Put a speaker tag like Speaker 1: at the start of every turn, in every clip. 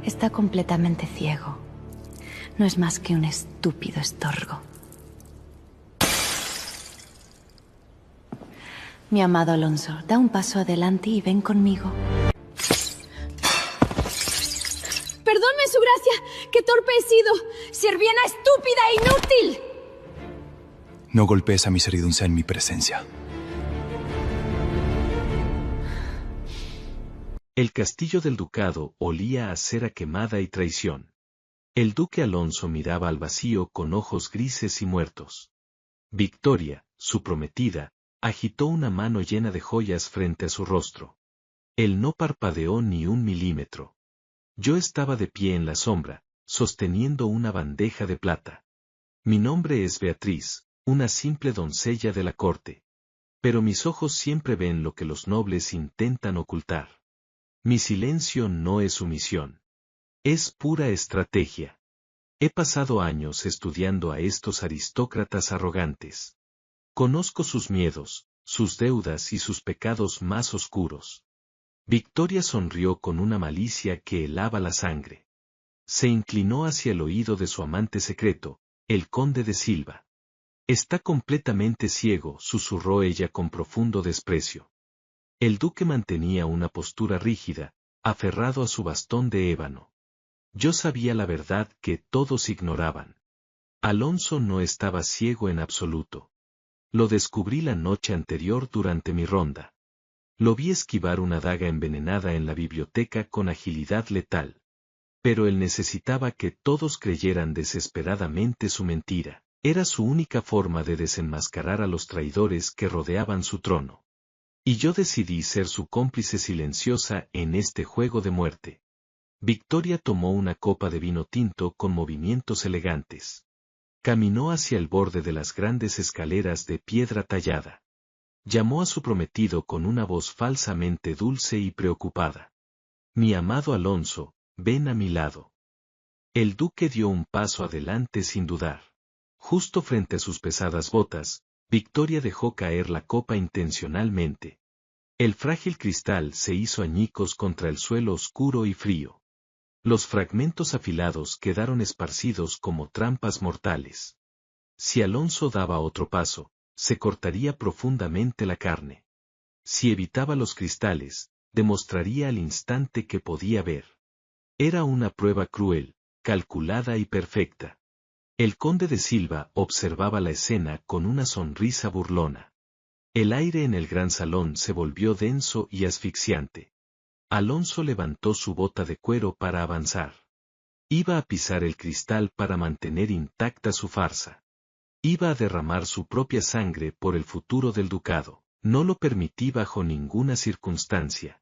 Speaker 1: Está completamente ciego. No es más que un estúpido estorgo. Mi amado Alonso, da un paso adelante y ven conmigo.
Speaker 2: ¡Perdónme, su gracia! ¡Qué torpe he sido! ¡Sirviena estúpida e inútil!
Speaker 3: No golpees a mi servidumbre en mi presencia.
Speaker 4: El castillo del ducado olía a cera quemada y traición. El duque Alonso miraba al vacío con ojos grises y muertos. Victoria, su prometida, agitó una mano llena de joyas frente a su rostro. Él no parpadeó ni un milímetro. Yo estaba de pie en la sombra, sosteniendo una bandeja de plata. Mi nombre es Beatriz, una simple doncella de la corte. Pero mis ojos siempre ven lo que los nobles intentan ocultar. Mi silencio no es sumisión. Es pura estrategia. He pasado años estudiando a estos aristócratas arrogantes. Conozco sus miedos, sus deudas y sus pecados más oscuros. Victoria sonrió con una malicia que helaba la sangre. Se inclinó hacia el oído de su amante secreto, el conde de Silva. Está completamente ciego, susurró ella con profundo desprecio. El duque mantenía una postura rígida, aferrado a su bastón de ébano. Yo sabía la verdad que todos ignoraban. Alonso no estaba ciego en absoluto. Lo descubrí la noche anterior durante mi ronda. Lo vi esquivar una daga envenenada en la biblioteca con agilidad letal. Pero él necesitaba que todos creyeran desesperadamente su mentira. Era su única forma de desenmascarar a los traidores que rodeaban su trono. Y yo decidí ser su cómplice silenciosa en este juego de muerte. Victoria tomó una copa de vino tinto con movimientos elegantes. Caminó hacia el borde de las grandes escaleras de piedra tallada. Llamó a su prometido con una voz falsamente dulce y preocupada. Mi amado Alonso, ven a mi lado. El duque dio un paso adelante sin dudar. Justo frente a sus pesadas botas, Victoria dejó caer la copa intencionalmente. El frágil cristal se hizo añicos contra el suelo oscuro y frío. Los fragmentos afilados quedaron esparcidos como trampas mortales. Si Alonso daba otro paso, se cortaría profundamente la carne. Si evitaba los cristales, demostraría al instante que podía ver. Era una prueba cruel, calculada y perfecta. El conde de Silva observaba la escena con una sonrisa burlona. El aire en el gran salón se volvió denso y asfixiante. Alonso levantó su bota de cuero para avanzar. Iba a pisar el cristal para mantener intacta su farsa. Iba a derramar su propia sangre por el futuro del ducado. No lo permití bajo ninguna circunstancia.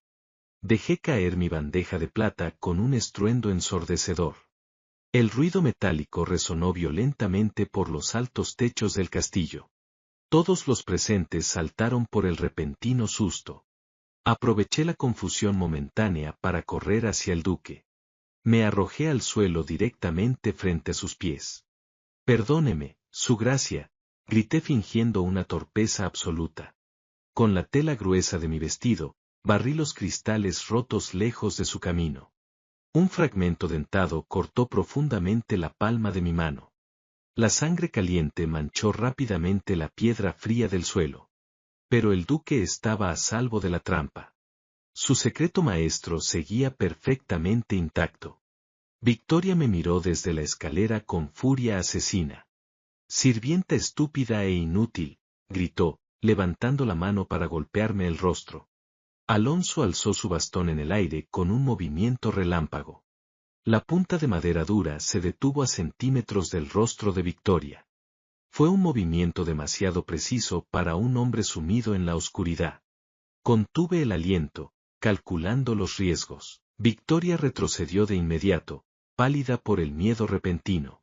Speaker 4: Dejé caer mi bandeja de plata con un estruendo ensordecedor. El ruido metálico resonó violentamente por los altos techos del castillo. Todos los presentes saltaron por el repentino susto. Aproveché la confusión momentánea para correr hacia el duque. Me arrojé al suelo directamente frente a sus pies. Perdóneme, su gracia, grité fingiendo una torpeza absoluta. Con la tela gruesa de mi vestido, barrí los cristales rotos lejos de su camino. Un fragmento dentado cortó profundamente la palma de mi mano. La sangre caliente manchó rápidamente la piedra fría del suelo. Pero el duque estaba a salvo de la trampa. Su secreto maestro seguía perfectamente intacto. Victoria me miró desde la escalera con furia asesina. Sirvienta estúpida e inútil, gritó, levantando la mano para golpearme el rostro. Alonso alzó su bastón en el aire con un movimiento relámpago. La punta de madera dura se detuvo a centímetros del rostro de Victoria. Fue un movimiento demasiado preciso para un hombre sumido en la oscuridad. Contuve el aliento, calculando los riesgos. Victoria retrocedió de inmediato, pálida por el miedo repentino.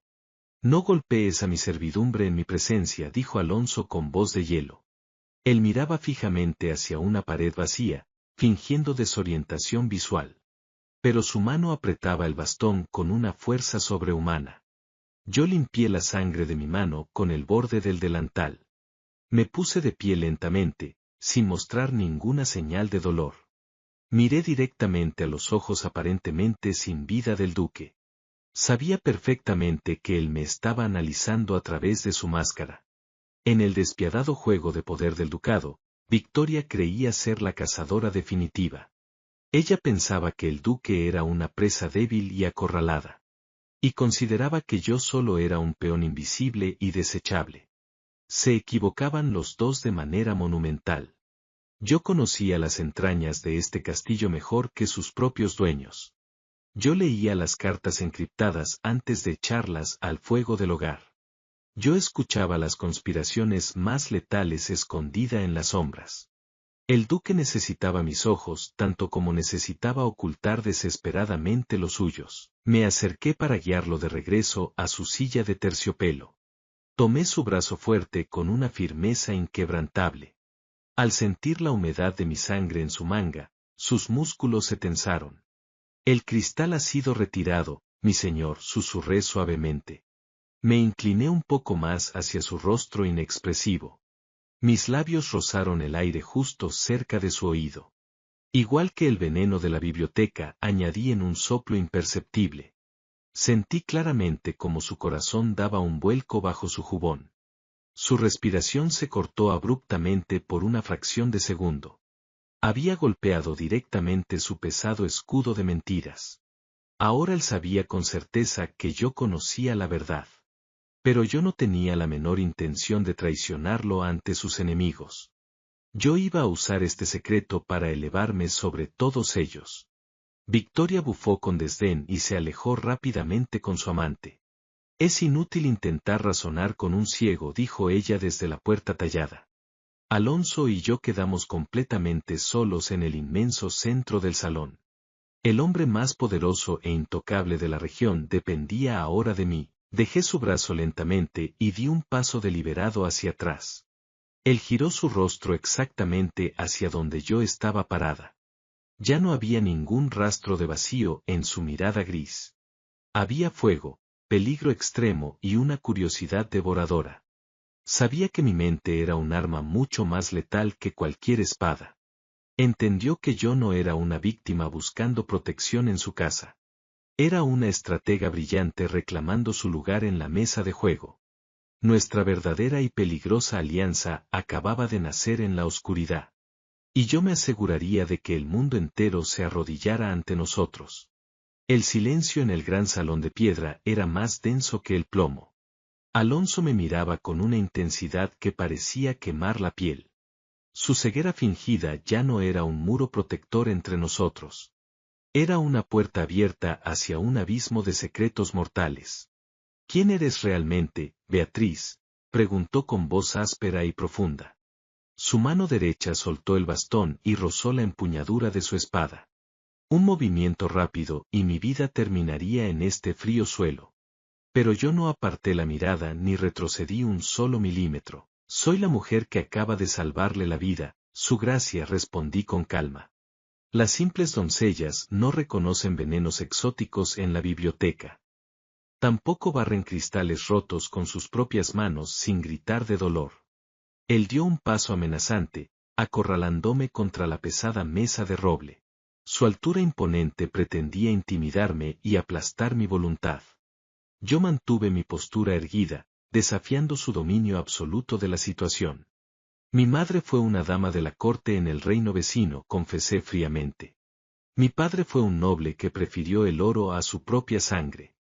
Speaker 4: No golpees a mi servidumbre en mi presencia, dijo Alonso con voz de hielo. Él miraba fijamente hacia una pared vacía, fingiendo desorientación visual. Pero su mano apretaba el bastón con una fuerza sobrehumana. Yo limpié la sangre de mi mano con el borde del delantal. Me puse de pie lentamente, sin mostrar ninguna señal de dolor. Miré directamente a los ojos aparentemente sin vida del duque. Sabía perfectamente que él me estaba analizando a través de su máscara. En el despiadado juego de poder del ducado, Victoria creía ser la cazadora definitiva. Ella pensaba que el duque era una presa débil y acorralada. Y consideraba que yo solo era un peón invisible y desechable. Se equivocaban los dos de manera monumental. Yo conocía las entrañas de este castillo mejor que sus propios dueños. Yo leía las cartas encriptadas antes de echarlas al fuego del hogar. Yo escuchaba las conspiraciones más letales escondida en las sombras. El duque necesitaba mis ojos tanto como necesitaba ocultar desesperadamente los suyos. Me acerqué para guiarlo de regreso a su silla de terciopelo. Tomé su brazo fuerte con una firmeza inquebrantable. Al sentir la humedad de mi sangre en su manga, sus músculos se tensaron. El cristal ha sido retirado, mi señor, susurré suavemente. Me incliné un poco más hacia su rostro inexpresivo. Mis labios rozaron el aire justo cerca de su oído. Igual que el veneno de la biblioteca, añadí en un soplo imperceptible. Sentí claramente como su corazón daba un vuelco bajo su jubón. Su respiración se cortó abruptamente por una fracción de segundo. Había golpeado directamente su pesado escudo de mentiras. Ahora él sabía con certeza que yo conocía la verdad. Pero yo no tenía la menor intención de traicionarlo ante sus enemigos. Yo iba a usar este secreto para elevarme sobre todos ellos. Victoria bufó con desdén y se alejó rápidamente con su amante. Es inútil intentar razonar con un ciego, dijo ella desde la puerta tallada. Alonso y yo quedamos completamente solos en el inmenso centro del salón. El hombre más poderoso e intocable de la región dependía ahora de mí. Dejé su brazo lentamente y di un paso deliberado hacia atrás. Él giró su rostro exactamente hacia donde yo estaba parada. Ya no había ningún rastro de vacío en su mirada gris. Había fuego, peligro extremo y una curiosidad devoradora. Sabía que mi mente era un arma mucho más letal que cualquier espada. Entendió que yo no era una víctima buscando protección en su casa. Era una estratega brillante reclamando su lugar en la mesa de juego. Nuestra verdadera y peligrosa alianza acababa de nacer en la oscuridad. Y yo me aseguraría de que el mundo entero se arrodillara ante nosotros. El silencio en el gran salón de piedra era más denso que el plomo. Alonso me miraba con una intensidad que parecía quemar la piel. Su ceguera fingida ya no era un muro protector entre nosotros. Era una puerta abierta hacia un abismo de secretos mortales. ¿Quién eres realmente, Beatriz?, preguntó con voz áspera y profunda. Su mano derecha soltó el bastón y rozó la empuñadura de su espada. Un movimiento rápido y mi vida terminaría en este frío suelo. Pero yo no aparté la mirada ni retrocedí un solo milímetro. Soy la mujer que acaba de salvarle la vida, su gracia, respondí con calma. Las simples doncellas no reconocen venenos exóticos en la biblioteca. Tampoco barren cristales rotos con sus propias manos sin gritar de dolor. Él dio un paso amenazante, acorralándome contra la pesada mesa de roble. Su altura imponente pretendía intimidarme y aplastar mi voluntad. Yo mantuve mi postura erguida, desafiando su dominio absoluto de la situación. Mi madre fue una dama de la corte en el reino vecino, confesé fríamente. Mi padre fue un noble que prefirió el oro a su propia sangre.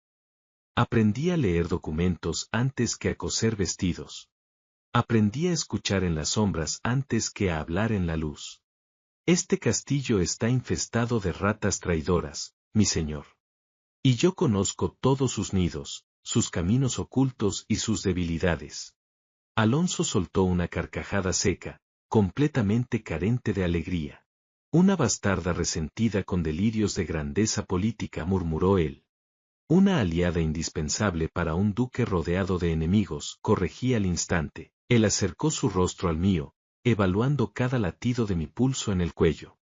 Speaker 4: Aprendí a leer documentos antes que a coser vestidos. Aprendí a escuchar en las sombras antes que a hablar en la luz. Este castillo está infestado de ratas traidoras, mi señor. Y yo conozco todos sus nidos, sus caminos ocultos y sus debilidades. Alonso soltó una carcajada seca, completamente carente de alegría. Una bastarda resentida con delirios de grandeza política, murmuró él. Una aliada indispensable para un duque rodeado de enemigos, corregí al instante. Él acercó su rostro al mío, evaluando cada latido de mi pulso en el cuello.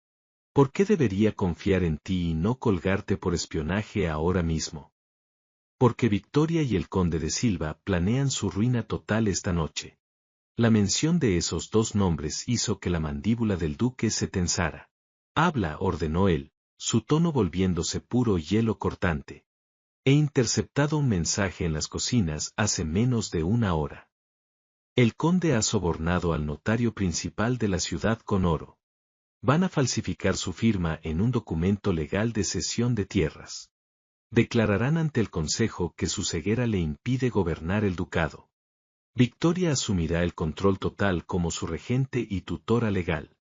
Speaker 4: ¿Por qué debería confiar en ti y no colgarte por espionaje ahora mismo? Porque Victoria y el conde de Silva planean su ruina total esta noche. La mención de esos dos nombres hizo que la mandíbula del duque se tensara. Habla, ordenó él, su tono volviéndose puro hielo cortante. He interceptado un mensaje en las cocinas hace menos de una hora. El conde ha sobornado al notario principal de la ciudad con oro. Van a falsificar su firma en un documento legal de cesión de tierras. Declararán ante el consejo que su ceguera le impide gobernar el ducado. Victoria asumirá el control total como su regente y tutora legal.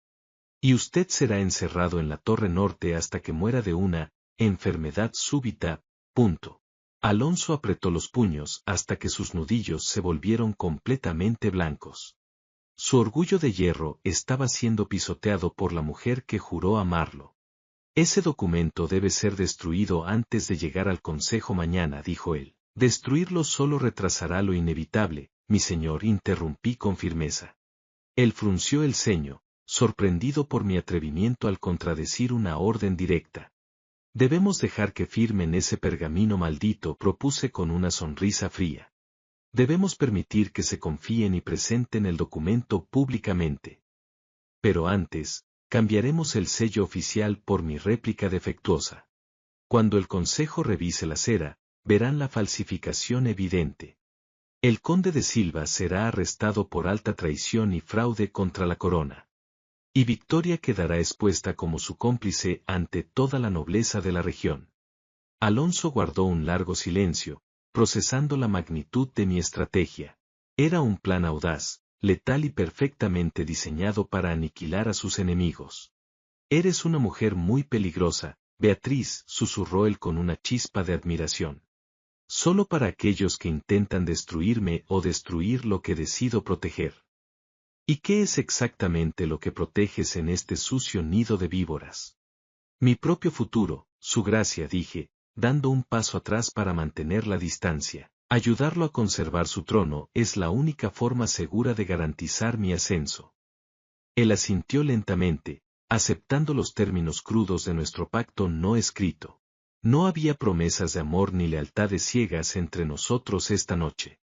Speaker 4: Y usted será encerrado en la Torre Norte hasta que muera de una enfermedad súbita. Punto. Alonso apretó los puños hasta que sus nudillos se volvieron completamente blancos. Su orgullo de hierro estaba siendo pisoteado por la mujer que juró amarlo. Ese documento debe ser destruido antes de llegar al consejo mañana, dijo él. Destruirlo solo retrasará lo inevitable, mi señor, interrumpí con firmeza. Él frunció el ceño, sorprendido por mi atrevimiento al contradecir una orden directa. Debemos dejar que firmen ese pergamino maldito, propuse con una sonrisa fría. Debemos permitir que se confíen y presenten el documento públicamente. Pero antes, cambiaremos el sello oficial por mi réplica defectuosa. Cuando el consejo revise la cera, verán la falsificación evidente. El conde de Silva será arrestado por alta traición y fraude contra la corona. Y Victoria quedará expuesta como su cómplice ante toda la nobleza de la región. Alonso guardó un largo silencio, procesando la magnitud de mi estrategia. Era un plan audaz, letal y perfectamente diseñado para aniquilar a sus enemigos. Eres una mujer muy peligrosa, Beatriz, susurró él con una chispa de admiración. Solo para aquellos que intentan destruirme o destruir lo que decido proteger. ¿Y qué es exactamente lo que proteges en este sucio nido de víboras? Mi propio futuro, su gracia, dije, dando un paso atrás para mantener la distancia. Ayudarlo a conservar su trono es la única forma segura de garantizar mi ascenso. Él asintió lentamente, aceptando los términos crudos de nuestro pacto no escrito. No había promesas de amor ni lealtades ciegas entre nosotros esta noche.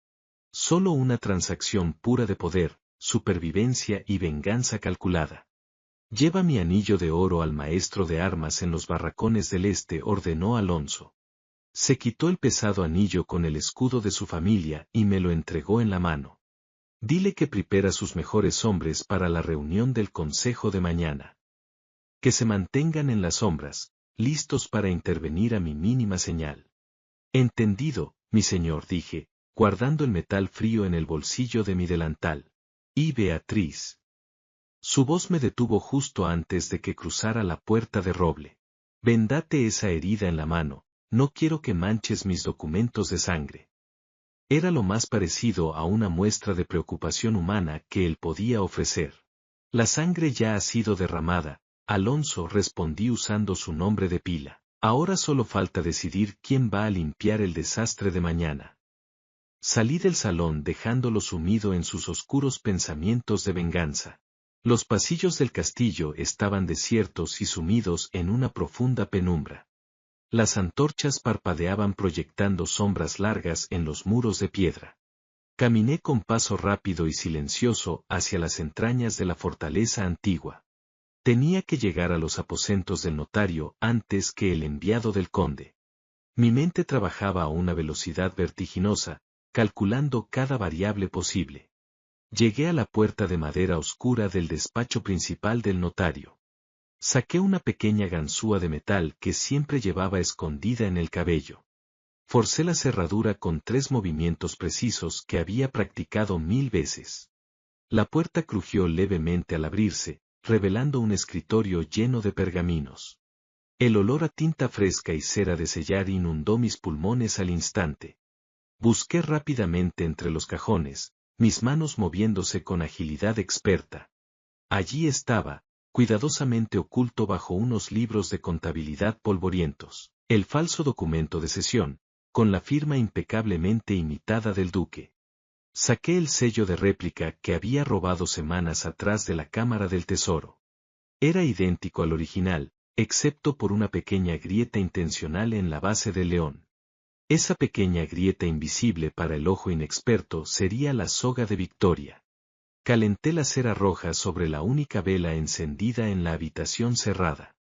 Speaker 4: Solo una transacción pura de poder, supervivencia y venganza calculada. Lleva mi anillo de oro al maestro de armas en los barracones del este, ordenó Alonso. Se quitó el pesado anillo con el escudo de su familia y me lo entregó en la mano. Dile que prepara sus mejores hombres para la reunión del consejo de mañana. Que se mantengan en las sombras, listos para intervenir a mi mínima señal. Entendido, mi señor, dije, guardando el metal frío en el bolsillo de mi delantal. Y Beatriz. Su voz me detuvo justo antes de que cruzara la puerta de roble. Vendate esa herida en la mano, no quiero que manches mis documentos de sangre. Era lo más parecido a una muestra de preocupación humana que él podía ofrecer. La sangre ya ha sido derramada, Alonso, respondí usando su nombre de pila. Ahora solo falta decidir quién va a limpiar el desastre de mañana. Salí del salón dejándolo sumido en sus oscuros pensamientos de venganza. Los pasillos del castillo estaban desiertos y sumidos en una profunda penumbra. Las antorchas parpadeaban proyectando sombras largas en los muros de piedra. Caminé con paso rápido y silencioso hacia las entrañas de la fortaleza antigua. Tenía que llegar a los aposentos del notario antes que el enviado del conde. Mi mente trabajaba a una velocidad vertiginosa, calculando cada variable posible. Llegué a la puerta de madera oscura del despacho principal del notario. Saqué una pequeña ganzúa de metal que siempre llevaba escondida en el cabello. Forcé la cerradura con 3 movimientos precisos que había practicado 1000 veces. La puerta crujió levemente al abrirse, revelando un escritorio lleno de pergaminos. El olor a tinta fresca y cera de sellar inundó mis pulmones al instante. Busqué rápidamente entre los cajones, mis manos moviéndose con agilidad experta. Allí estaba, cuidadosamente oculto bajo unos libros de contabilidad polvorientos, el falso documento de cesión, con la firma impecablemente imitada del duque. Saqué el sello de réplica que había robado semanas atrás de la Cámara del Tesoro. Era idéntico al original, excepto por una pequeña grieta intencional en la base del león. Esa pequeña grieta invisible para el ojo inexperto sería la soga de Victoria. Calenté la cera roja sobre la única vela encendida en la habitación cerrada.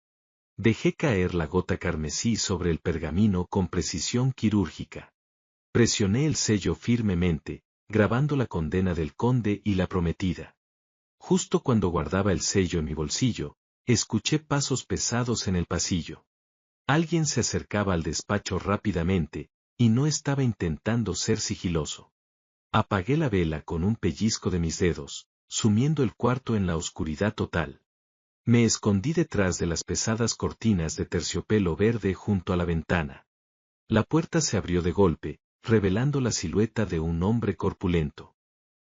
Speaker 4: Dejé caer la gota carmesí sobre el pergamino con precisión quirúrgica. Presioné el sello firmemente, grabando la condena del conde y la prometida. Justo cuando guardaba el sello en mi bolsillo, escuché pasos pesados en el pasillo. Alguien se acercaba al despacho rápidamente, y no estaba intentando ser sigiloso. Apagué la vela con un pellizco de mis dedos, sumiendo el cuarto en la oscuridad total. Me escondí detrás de las pesadas cortinas de terciopelo verde junto a la ventana. La puerta se abrió de golpe, revelando la silueta de un hombre corpulento.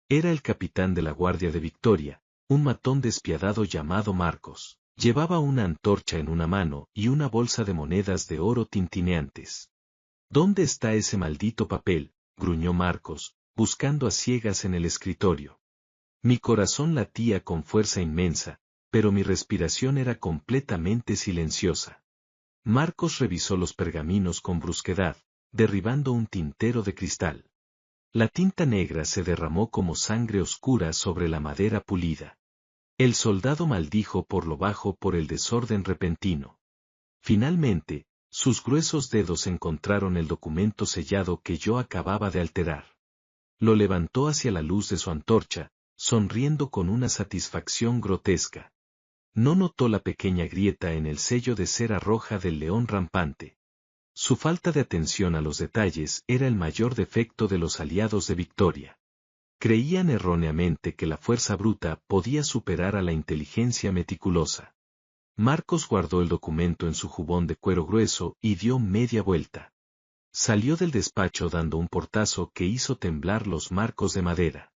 Speaker 4: Era el capitán de la Guardia de Victoria, un matón despiadado llamado Marcos. Llevaba una antorcha en una mano y una bolsa de monedas de oro tintineantes. ¿Dónde está ese maldito papel?, gruñó Marcos, buscando a ciegas en el escritorio. Mi corazón latía con fuerza inmensa, pero mi respiración era completamente silenciosa. Marcos revisó los pergaminos con brusquedad, derribando un tintero de cristal. La tinta negra se derramó como sangre oscura sobre la madera pulida. El soldado maldijo por lo bajo por el desorden repentino. Finalmente, sus gruesos dedos encontraron el documento sellado que yo acababa de alterar. Lo levantó hacia la luz de su antorcha, sonriendo con una satisfacción grotesca. No notó la pequeña grieta en el sello de cera roja del león rampante. Su falta de atención a los detalles era el mayor defecto de los aliados de Victoria. Creían erróneamente que la fuerza bruta podía superar a la inteligencia meticulosa. Marcos guardó el documento en su jubón de cuero grueso y dio media vuelta. Salió del despacho dando un portazo que hizo temblar los marcos de madera.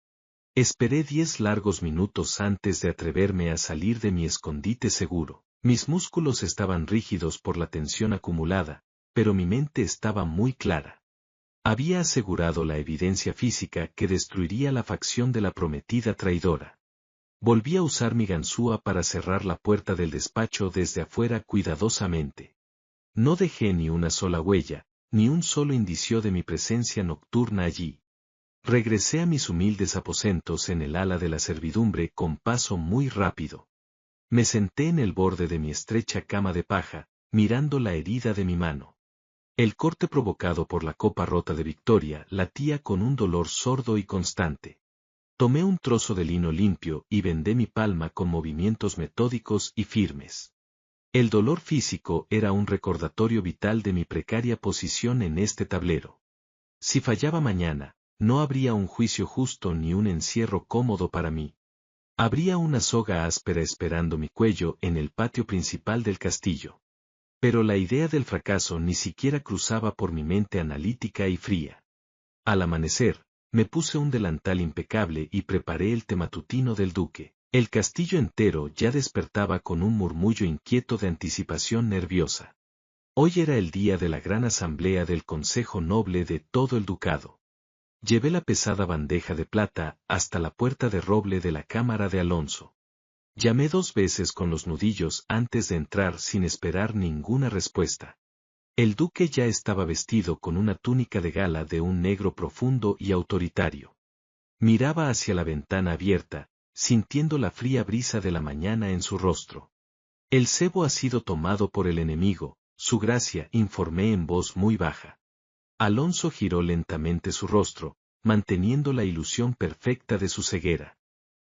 Speaker 4: Esperé 10 largos minutos antes de atreverme a salir de mi escondite seguro. Mis músculos estaban rígidos por la tensión acumulada, pero mi mente estaba muy clara. Había asegurado la evidencia física que destruiría la facción de la prometida traidora. Volví a usar mi ganzúa para cerrar la puerta del despacho desde afuera cuidadosamente. No dejé ni una sola huella, ni un solo indicio de mi presencia nocturna allí. Regresé a mis humildes aposentos en el ala de la servidumbre con paso muy rápido. Me senté en el borde de mi estrecha cama de paja, mirando la herida de mi mano. El corte provocado por la copa rota de Victoria latía con un dolor sordo y constante. Tomé un trozo de lino limpio y vendé mi palma con movimientos metódicos y firmes. El dolor físico era un recordatorio vital de mi precaria posición en este tablero. Si fallaba mañana, no habría un juicio justo ni un encierro cómodo para mí. Habría una soga áspera esperando mi cuello en el patio principal del castillo. Pero la idea del fracaso ni siquiera cruzaba por mi mente analítica y fría. Al amanecer, me puse un delantal impecable y preparé el té matutino del duque. El castillo entero ya despertaba con un murmullo inquieto de anticipación nerviosa. Hoy era el día de la gran asamblea del Consejo Noble de todo el ducado. Llevé la pesada bandeja de plata hasta la puerta de roble de la cámara de Alonso. Llamé 2 veces con los nudillos antes de entrar sin esperar ninguna respuesta. El duque ya estaba vestido con una túnica de gala de un negro profundo y autoritario. Miraba hacia la ventana abierta, sintiendo la fría brisa de la mañana en su rostro. El cebo ha sido tomado por el enemigo, su gracia, informé en voz muy baja. Alonso giró lentamente su rostro, manteniendo la ilusión perfecta de su ceguera.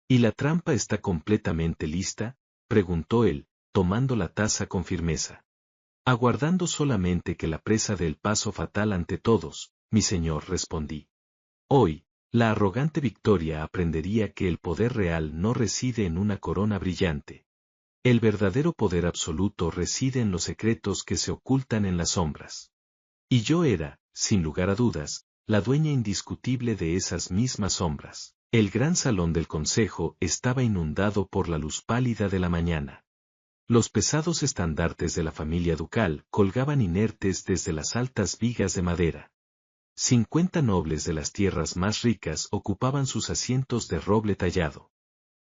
Speaker 4: ¿Y la trampa está completamente lista?, preguntó él, tomando la taza con firmeza. Aguardando solamente que la presa dé el paso fatal ante todos, mi señor, respondí. Hoy, la arrogante Victoria aprendería que el poder real no reside en una corona brillante. El verdadero poder absoluto reside en los secretos que se ocultan en las sombras. Y yo era, sin lugar a dudas, la dueña indiscutible de esas mismas sombras. El gran salón del consejo estaba inundado por la luz pálida de la mañana. Los pesados estandartes de la familia ducal colgaban inertes desde las altas vigas de madera. 50 nobles de las tierras más ricas ocupaban sus asientos de roble tallado.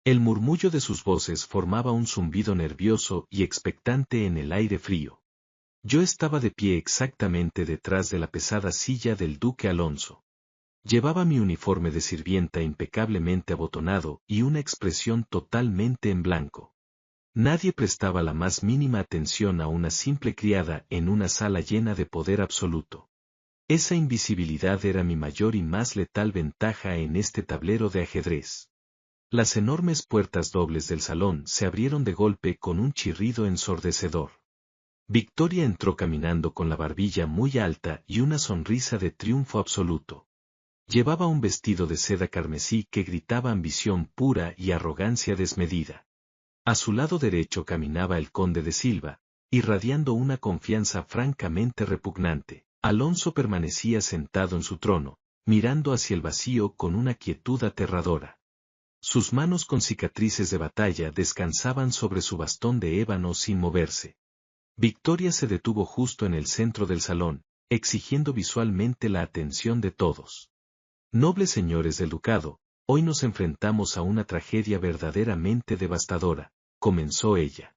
Speaker 4: El murmullo de sus voces formaba un zumbido nervioso y expectante en el aire frío. Yo estaba de pie exactamente detrás de la pesada silla del duque Alonso. Llevaba mi uniforme de sirvienta impecablemente abotonado y una expresión totalmente en blanco. Nadie prestaba la más mínima atención a una simple criada en una sala llena de poder absoluto. Esa invisibilidad era mi mayor y más letal ventaja en este tablero de ajedrez. Las enormes puertas dobles del salón se abrieron de golpe con un chirrido ensordecedor. Victoria entró caminando con la barbilla muy alta y una sonrisa de triunfo absoluto. Llevaba un vestido de seda carmesí que gritaba ambición pura y arrogancia desmedida. A su lado derecho caminaba el conde de Silva, irradiando una confianza francamente repugnante. Alonso permanecía sentado en su trono, mirando hacia el vacío con una quietud aterradora. Sus manos con cicatrices de batalla descansaban sobre su bastón de ébano sin moverse. Victoria se detuvo justo en el centro del salón, exigiendo visualmente la atención de todos. Nobles señores del ducado, hoy nos enfrentamos a una tragedia verdaderamente devastadora, comenzó ella.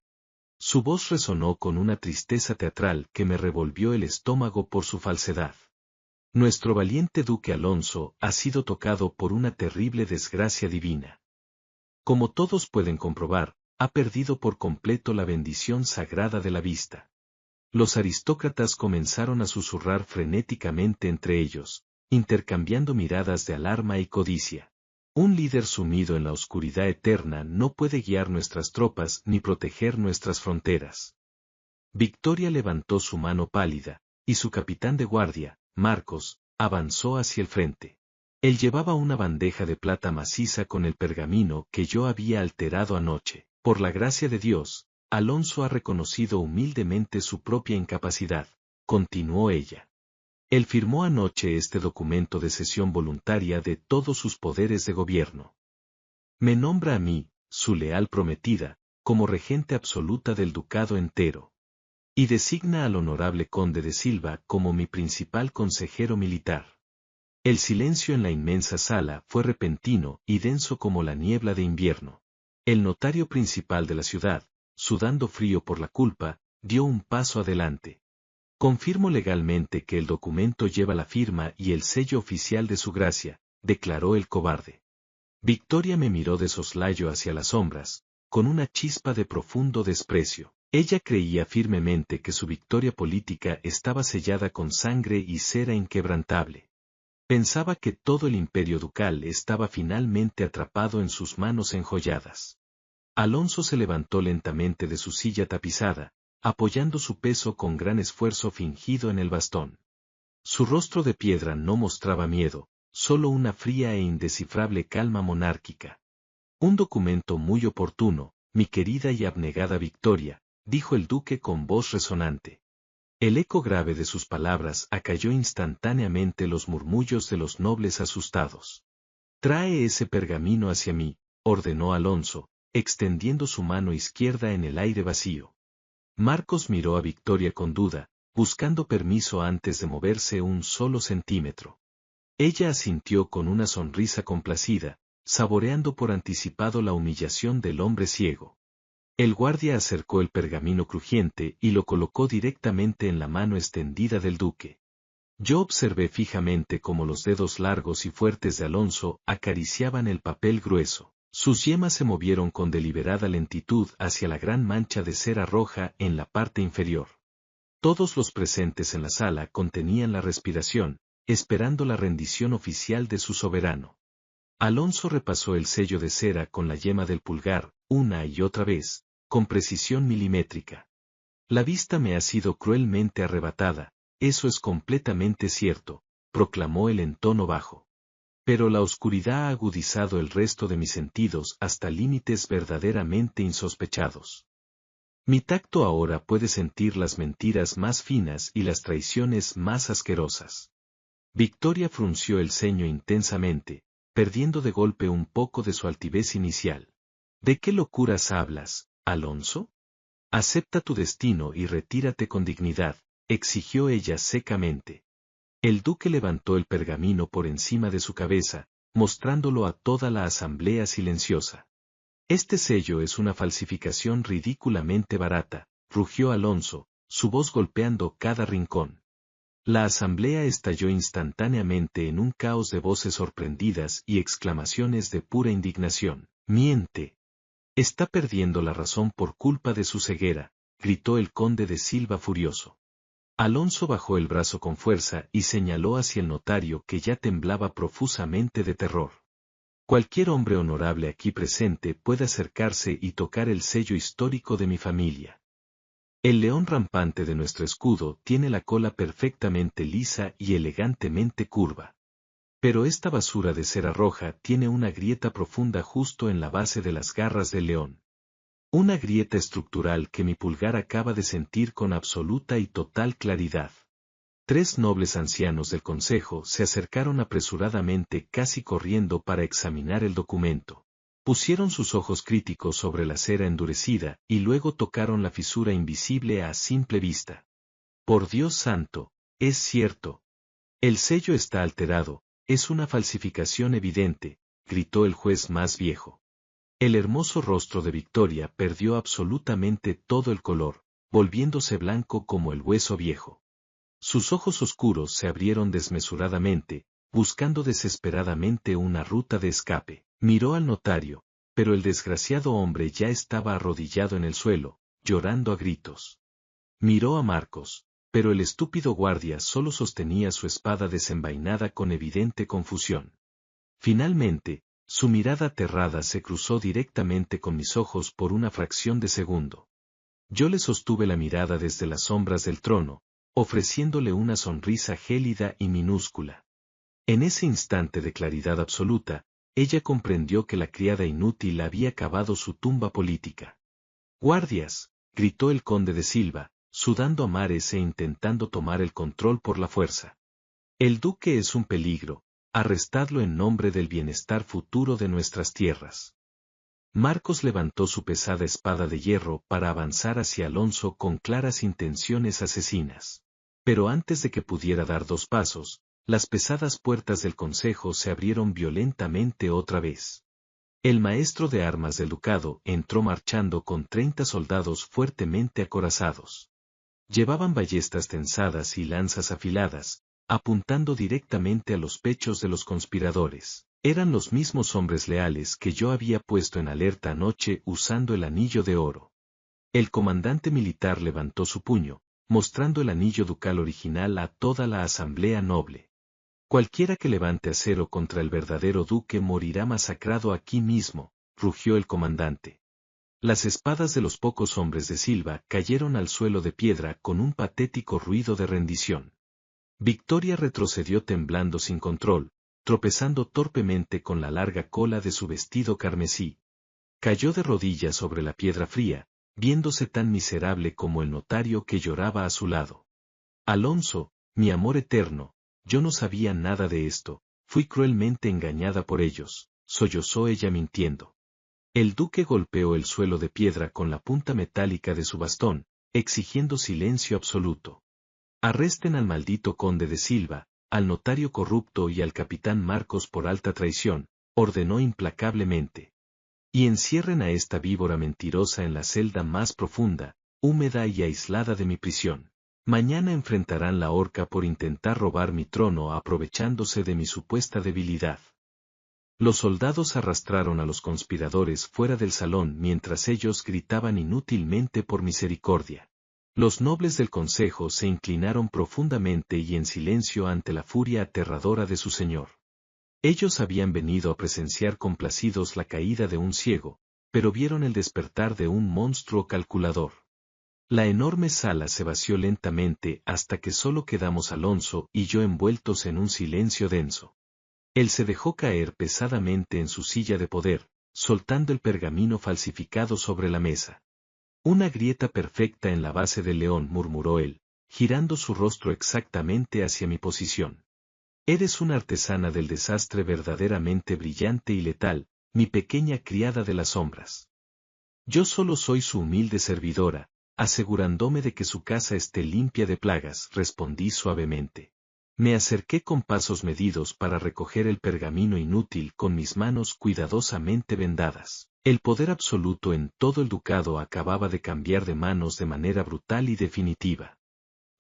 Speaker 4: Su voz resonó con una tristeza teatral que me revolvió el estómago por su falsedad. Nuestro valiente duque Alonso ha sido tocado por una terrible desgracia divina. Como todos pueden comprobar, ha perdido por completo la bendición sagrada de la vista. Los aristócratas comenzaron a susurrar frenéticamente entre ellos, intercambiando miradas de alarma y codicia. Un líder sumido en la oscuridad eterna no puede guiar nuestras tropas ni proteger nuestras fronteras. Victoria levantó su mano pálida, y su capitán de guardia, Marcos, avanzó hacia el frente. Él llevaba una bandeja de plata maciza con el pergamino que yo había alterado anoche. Por la gracia de Dios, Alonso ha reconocido humildemente su propia incapacidad, continuó ella. Él firmó anoche este documento de cesión voluntaria de todos sus poderes de gobierno. Me nombra a mí, su leal prometida, como regente absoluta del ducado entero. Y designa al honorable conde de Silva como mi principal consejero militar. El silencio en la inmensa sala fue repentino y denso como la niebla de invierno. El notario principal de la ciudad, sudando frío por la culpa, dio un paso adelante. Confirmo legalmente que el documento lleva la firma y el sello oficial de su gracia, declaró el cobarde. Victoria me miró de soslayo hacia las sombras, con una chispa de profundo desprecio. Ella creía firmemente que su victoria política estaba sellada con sangre y cera inquebrantable. Pensaba que todo el imperio ducal estaba finalmente atrapado en sus manos enjolladas. Alonso se levantó lentamente de su silla tapizada, apoyando su peso con gran esfuerzo fingido en el bastón. Su rostro de piedra no mostraba miedo, solo una fría e indescifrable calma monárquica. Un documento muy oportuno, mi querida y abnegada Victoria, dijo el duque con voz resonante. El eco grave de sus palabras acalló instantáneamente los murmullos de los nobles asustados. Trae ese pergamino hacia mí, ordenó Alonso, extendiendo su mano izquierda en el aire vacío. Marcos miró a Victoria con duda, buscando permiso antes de moverse un solo centímetro. Ella asintió con una sonrisa complacida, saboreando por anticipado la humillación del hombre ciego. El guardia acercó el pergamino crujiente y lo colocó directamente en la mano extendida del duque. Yo observé fijamente cómo los dedos largos y fuertes de Alonso acariciaban el papel grueso. Sus yemas se movieron con deliberada lentitud hacia la gran mancha de cera roja en la parte inferior. Todos los presentes en la sala contenían la respiración, esperando la rendición oficial de su soberano. Alonso repasó el sello de cera con la yema del pulgar, una y otra vez, con precisión milimétrica. La vista me ha sido cruelmente arrebatada, eso es completamente cierto, proclamó él en tono bajo. Pero la oscuridad ha agudizado el resto de mis sentidos hasta límites verdaderamente insospechados. Mi tacto ahora puede sentir las mentiras más finas y las traiciones más asquerosas. Victoria frunció el ceño intensamente, perdiendo de golpe un poco de su altivez inicial. ¿De qué locuras hablas, Alonso? Acepta tu destino y retírate con dignidad, exigió ella secamente. El duque levantó el pergamino por encima de su cabeza, mostrándolo a toda la asamblea silenciosa. Este sello es una falsificación ridículamente barata, rugió Alonso, su voz golpeando cada rincón. La asamblea estalló instantáneamente en un caos de voces sorprendidas y exclamaciones de pura indignación. ¡Miente! Está perdiendo la razón por culpa de su ceguera, gritó el conde de Silva furioso. Alonso bajó el brazo con fuerza y señaló hacia el notario que ya temblaba profusamente de terror. Cualquier hombre honorable aquí presente puede acercarse y tocar el sello histórico de mi familia. El león rampante de nuestro escudo tiene la cola perfectamente lisa y elegantemente curva. Pero esta basura de cera roja tiene una grieta profunda justo en la base de las garras del león. Una grieta estructural que mi pulgar acaba de sentir con absoluta y total claridad. 3 nobles ancianos del consejo se acercaron apresuradamente casi corriendo para examinar el documento. Pusieron sus ojos críticos sobre la cera endurecida y luego tocaron la fisura invisible a simple vista. Por Dios santo, es cierto. El sello está alterado, es una falsificación evidente, gritó el juez más viejo. El hermoso rostro de Victoria perdió absolutamente todo el color, volviéndose blanco como el hueso viejo. Sus ojos oscuros se abrieron desmesuradamente, buscando desesperadamente una ruta de escape. Miró al notario, pero el desgraciado hombre ya estaba arrodillado en el suelo, llorando a gritos. Miró a Marcos, pero el estúpido guardia solo sostenía su espada desenvainada con evidente confusión. Finalmente, su mirada aterrada se cruzó directamente con mis ojos por una fracción de segundo. Yo le sostuve la mirada desde las sombras del trono, ofreciéndole una sonrisa gélida y minúscula. En ese instante de claridad absoluta, ella comprendió que la criada inútil había cavado su tumba política. «¡Guardias!», gritó el conde de Silva, sudando a mares e intentando tomar el control por la fuerza. «El duque es un peligro. Arrestadlo en nombre del bienestar futuro de nuestras tierras». Marcos levantó su pesada espada de hierro para avanzar hacia Alonso con claras intenciones asesinas. Pero antes de que pudiera dar 2 pasos, las pesadas puertas del consejo se abrieron violentamente otra vez. El maestro de armas del ducado entró marchando con 30 soldados fuertemente acorazados. Llevaban ballestas tensadas y lanzas afiladas, apuntando directamente a los pechos de los conspiradores. Eran los mismos hombres leales que yo había puesto en alerta anoche usando el anillo de oro. El comandante militar levantó su puño, mostrando el anillo ducal original a toda la asamblea noble. «Cualquiera que levante acero contra el verdadero duque morirá masacrado aquí mismo», rugió el comandante. Las espadas de los pocos hombres de Silva cayeron al suelo de piedra con un patético ruido de rendición. Victoria retrocedió temblando sin control, tropezando torpemente con la larga cola de su vestido carmesí. Cayó de rodillas sobre la piedra fría, viéndose tan miserable como el notario que lloraba a su lado. «Alonso, mi amor eterno, yo no sabía nada de esto, fui cruelmente engañada por ellos», sollozó ella mintiendo. El duque golpeó el suelo de piedra con la punta metálica de su bastón, exigiendo silencio absoluto. «Arresten al maldito conde de Silva, al notario corrupto y al capitán Marcos por alta traición», ordenó implacablemente. «Y encierren a esta víbora mentirosa en la celda más profunda, húmeda y aislada de mi prisión. Mañana enfrentarán la horca por intentar robar mi trono aprovechándose de mi supuesta debilidad». Los soldados arrastraron a los conspiradores fuera del salón mientras ellos gritaban inútilmente por misericordia. Los nobles del consejo se inclinaron profundamente y en silencio ante la furia aterradora de su señor. Ellos habían venido a presenciar complacidos la caída de un ciego, pero vieron el despertar de un monstruo calculador. La enorme sala se vació lentamente hasta que solo quedamos Alonso y yo envueltos en un silencio denso. Él se dejó caer pesadamente en su silla de poder, soltando el pergamino falsificado sobre la mesa. «Una grieta perfecta en la base del león», murmuró él, girando su rostro exactamente hacia mi posición. «Eres una artesana del desastre verdaderamente brillante y letal, mi pequeña criada de las sombras. Yo solo soy su humilde servidora, asegurándome de que su casa esté limpia de plagas», respondí suavemente. Me acerqué con pasos medidos para recoger el pergamino inútil con mis manos cuidadosamente vendadas. El poder absoluto en todo el ducado acababa de cambiar de manos de manera brutal y definitiva.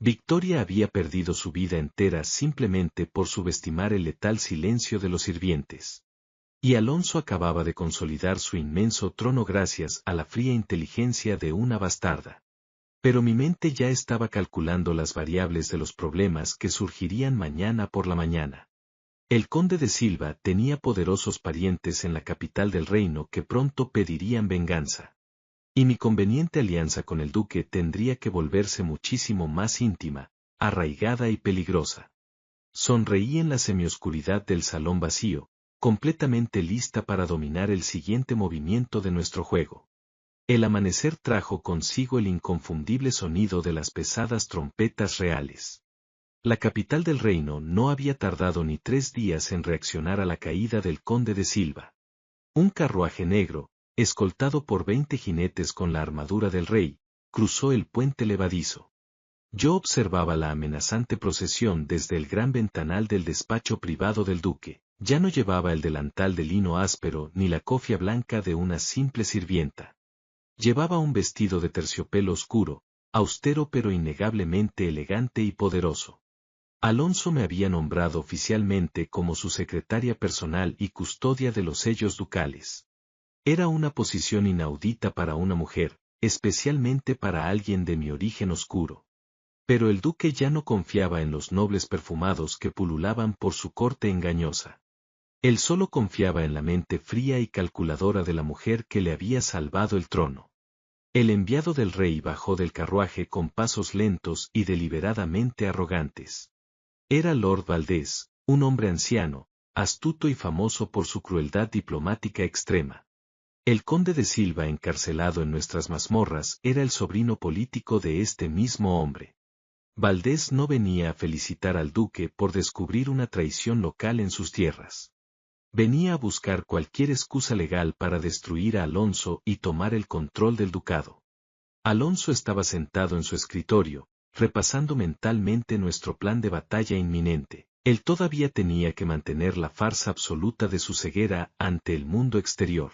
Speaker 4: Victoria había perdido su vida entera simplemente por subestimar el letal silencio de los sirvientes. Y Alonso acababa de consolidar su inmenso trono gracias a la fría inteligencia de una bastarda. Pero mi mente ya estaba calculando las variables de los problemas que surgirían mañana por la mañana. El conde de Silva tenía poderosos parientes en la capital del reino que pronto pedirían venganza. Y mi conveniente alianza con el duque tendría que volverse muchísimo más íntima, arraigada y peligrosa. Sonreí en la semioscuridad del salón vacío, completamente lista para dominar el siguiente movimiento de nuestro juego. El amanecer trajo consigo el inconfundible sonido de las pesadas trompetas reales. La capital del reino no había tardado ni 3 días en reaccionar a la caída del conde de Silva. Un carruaje negro, escoltado por 20 jinetes con la armadura del rey, cruzó el puente levadizo. Yo observaba la amenazante procesión desde el gran ventanal del despacho privado del duque. Ya no llevaba el delantal de lino áspero ni la cofia blanca de una simple sirvienta. Llevaba un vestido de terciopelo oscuro, austero pero innegablemente elegante y poderoso. Alonso me había nombrado oficialmente como su secretaria personal y custodia de los sellos ducales. Era una posición inaudita para una mujer, especialmente para alguien de mi origen oscuro. Pero el duque ya no confiaba en los nobles perfumados que pululaban por su corte engañosa. Él solo confiaba en la mente fría y calculadora de la mujer que le había salvado el trono. El enviado del rey bajó del carruaje con pasos lentos y deliberadamente arrogantes. Era Lord Valdés, un hombre anciano, astuto y famoso por su crueldad diplomática extrema. El conde de Silva encarcelado en nuestras mazmorras era el sobrino político de este mismo hombre. Valdés no venía a felicitar al duque por descubrir una traición local en sus tierras. Venía a buscar cualquier excusa legal para destruir a Alonso y tomar el control del ducado. Alonso estaba sentado en su escritorio, repasando mentalmente nuestro plan de batalla inminente. Él todavía tenía que mantener la farsa absoluta de su ceguera ante el mundo exterior.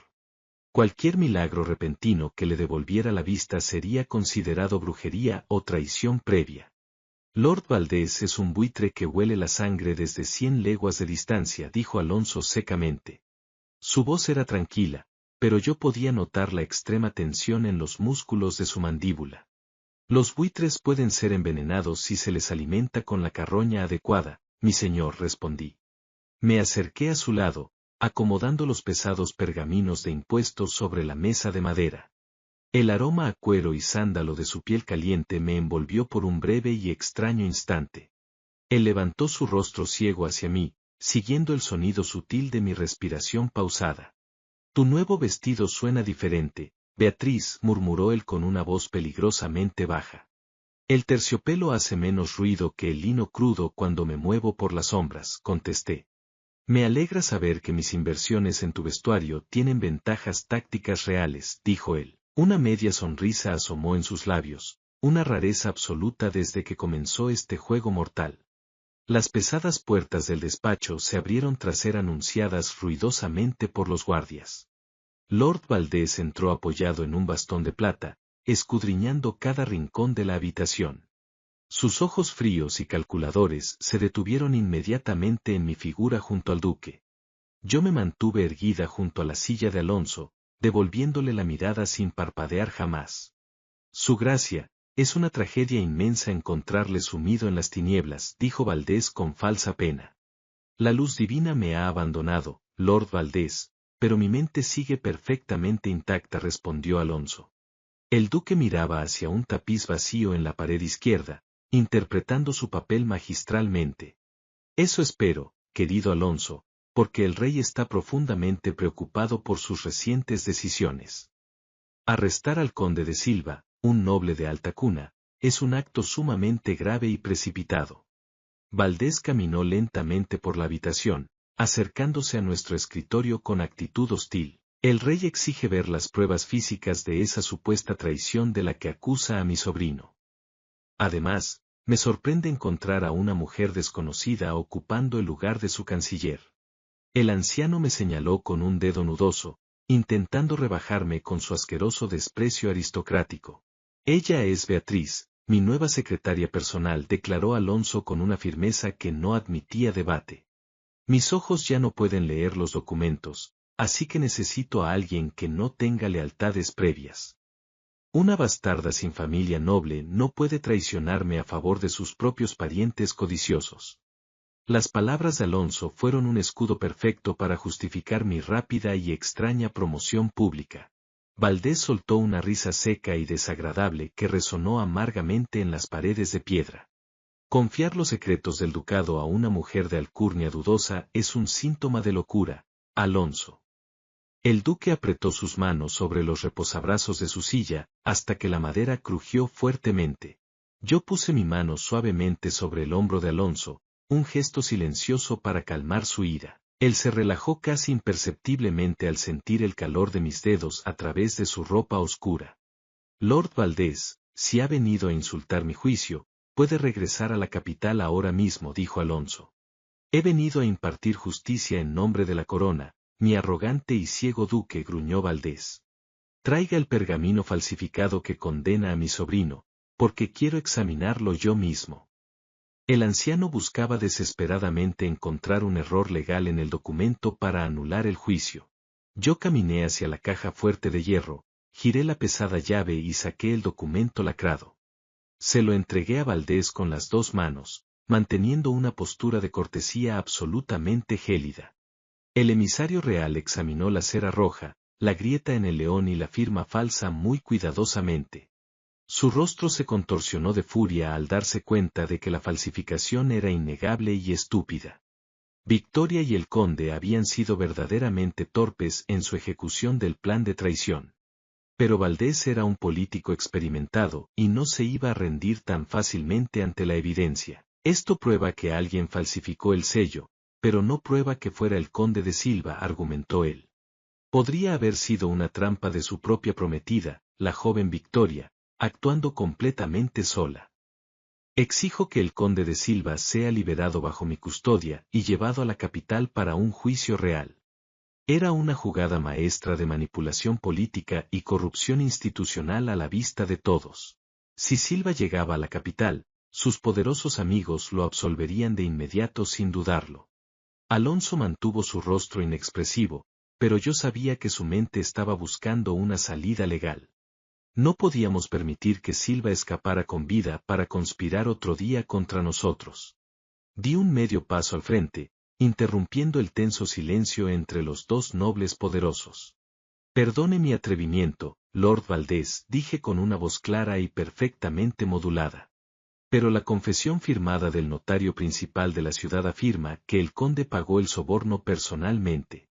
Speaker 4: Cualquier milagro repentino que le devolviera la vista sería considerado brujería o traición previa. Lord Valdés es un buitre que huele la sangre desde 100 leguas de distancia, dijo Alonso secamente. Su voz era tranquila, pero yo podía notar la extrema tensión en los músculos de su mandíbula. Los buitres pueden ser envenenados si se les alimenta con la carroña adecuada, mi señor, respondí. Me acerqué a su lado, acomodando los pesados pergaminos de impuestos sobre la mesa de madera. El aroma a cuero y sándalo de su piel caliente me envolvió por un breve y extraño instante. Él levantó su rostro ciego hacia mí, siguiendo el sonido sutil de mi respiración pausada. Tu nuevo vestido suena diferente, Beatriz, murmuró él con una voz peligrosamente baja. El terciopelo hace menos ruido que el lino crudo cuando me muevo por las sombras, contesté. Me alegra saber que mis inversiones en tu vestuario tienen ventajas tácticas reales, dijo él. Una media sonrisa asomó en sus labios, una rareza absoluta desde que comenzó este juego mortal. Las pesadas puertas del despacho se abrieron tras ser anunciadas ruidosamente por los guardias. Lord Valdés entró apoyado en un bastón de plata, escudriñando cada rincón de la habitación. Sus ojos fríos y calculadores se detuvieron inmediatamente en mi figura junto al duque. Yo me mantuve erguida junto a la silla de Alonso, devolviéndole la mirada sin parpadear jamás. Su gracia, es una tragedia inmensa encontrarle sumido en las tinieblas, dijo Valdés con falsa pena. La luz divina me ha abandonado, Lord Valdés, pero mi mente sigue perfectamente intacta, respondió Alonso. El duque miraba hacia un tapiz vacío en la pared izquierda, interpretando su papel magistralmente. Eso espero, querido Alonso, porque el rey está profundamente preocupado por sus recientes decisiones. Arrestar al conde de Silva, un noble de alta cuna, es un acto sumamente grave y precipitado. Valdés caminó lentamente por la habitación, acercándose a nuestro escritorio con actitud hostil. El rey exige ver las pruebas físicas de esa supuesta traición de la que acusa a mi sobrino. Además, me sorprende encontrar a una mujer desconocida ocupando el lugar de su canciller. El anciano me señaló con un dedo nudoso, intentando rebajarme con su asqueroso desprecio aristocrático. Ella es Beatriz, mi nueva secretaria personal, declaró Alonso con una firmeza que no admitía debate. Mis ojos ya no pueden leer los documentos, así que necesito a alguien que no tenga lealtades previas. Una bastarda sin familia noble no puede traicionarme a favor de sus propios parientes codiciosos. Las palabras de Alonso fueron un escudo perfecto para justificar mi rápida y extraña promoción pública. Valdés soltó una risa seca y desagradable que resonó amargamente en las paredes de piedra. Confiar los secretos del ducado a una mujer de alcurnia dudosa es un síntoma de locura, Alonso. El duque apretó sus manos sobre los reposabrazos de su silla, hasta que la madera crujió fuertemente. Yo puse mi mano suavemente sobre el hombro de Alonso, un gesto silencioso para calmar su ira. Él se relajó casi imperceptiblemente al sentir el calor de mis dedos a través de su ropa oscura. Lord Valdés, si ha venido a insultar mi juicio, puede regresar a la capital ahora mismo, dijo Alonso. He venido a impartir justicia en nombre de la corona, mi arrogante y ciego duque, gruñó Valdés. Traiga el pergamino falsificado que condena a mi sobrino, porque quiero examinarlo yo mismo. El anciano buscaba desesperadamente encontrar un error legal en el documento para anular el juicio. Yo caminé hacia la caja fuerte de hierro, giré la pesada llave y saqué el documento lacrado. Se lo entregué a Valdés con las dos manos, manteniendo una postura de cortesía absolutamente gélida. El emisario real examinó la cera roja, la grieta en el león y la firma falsa muy cuidadosamente. Su rostro se contorsionó de furia al darse cuenta de que la falsificación era innegable y estúpida. Victoria y el conde habían sido verdaderamente torpes en su ejecución del plan de traición. Pero Valdés era un político experimentado y no se iba a rendir tan fácilmente ante la evidencia. Esto prueba que alguien falsificó el sello, pero no prueba que fuera el conde de Silva, argumentó él. Podría haber sido una trampa de su propia prometida, la joven Victoria, actuando completamente sola. Exijo que el conde de Silva sea liberado bajo mi custodia y llevado a la capital para un juicio real. Era una jugada maestra de manipulación política y corrupción institucional a la vista de todos. Si Silva llegaba a la capital, sus poderosos amigos lo absolverían de inmediato sin dudarlo. Alonso mantuvo su rostro inexpresivo, pero yo sabía que su mente estaba buscando una salida legal. No podíamos permitir que Silva escapara con vida para conspirar otro día contra nosotros. Di un medio paso al frente, interrumpiendo el tenso silencio entre los dos nobles poderosos. Perdone mi atrevimiento, Lord Valdés, dije con una voz clara y perfectamente modulada. Pero la confesión firmada del notario principal de la ciudad afirma que el conde pagó el soborno personalmente.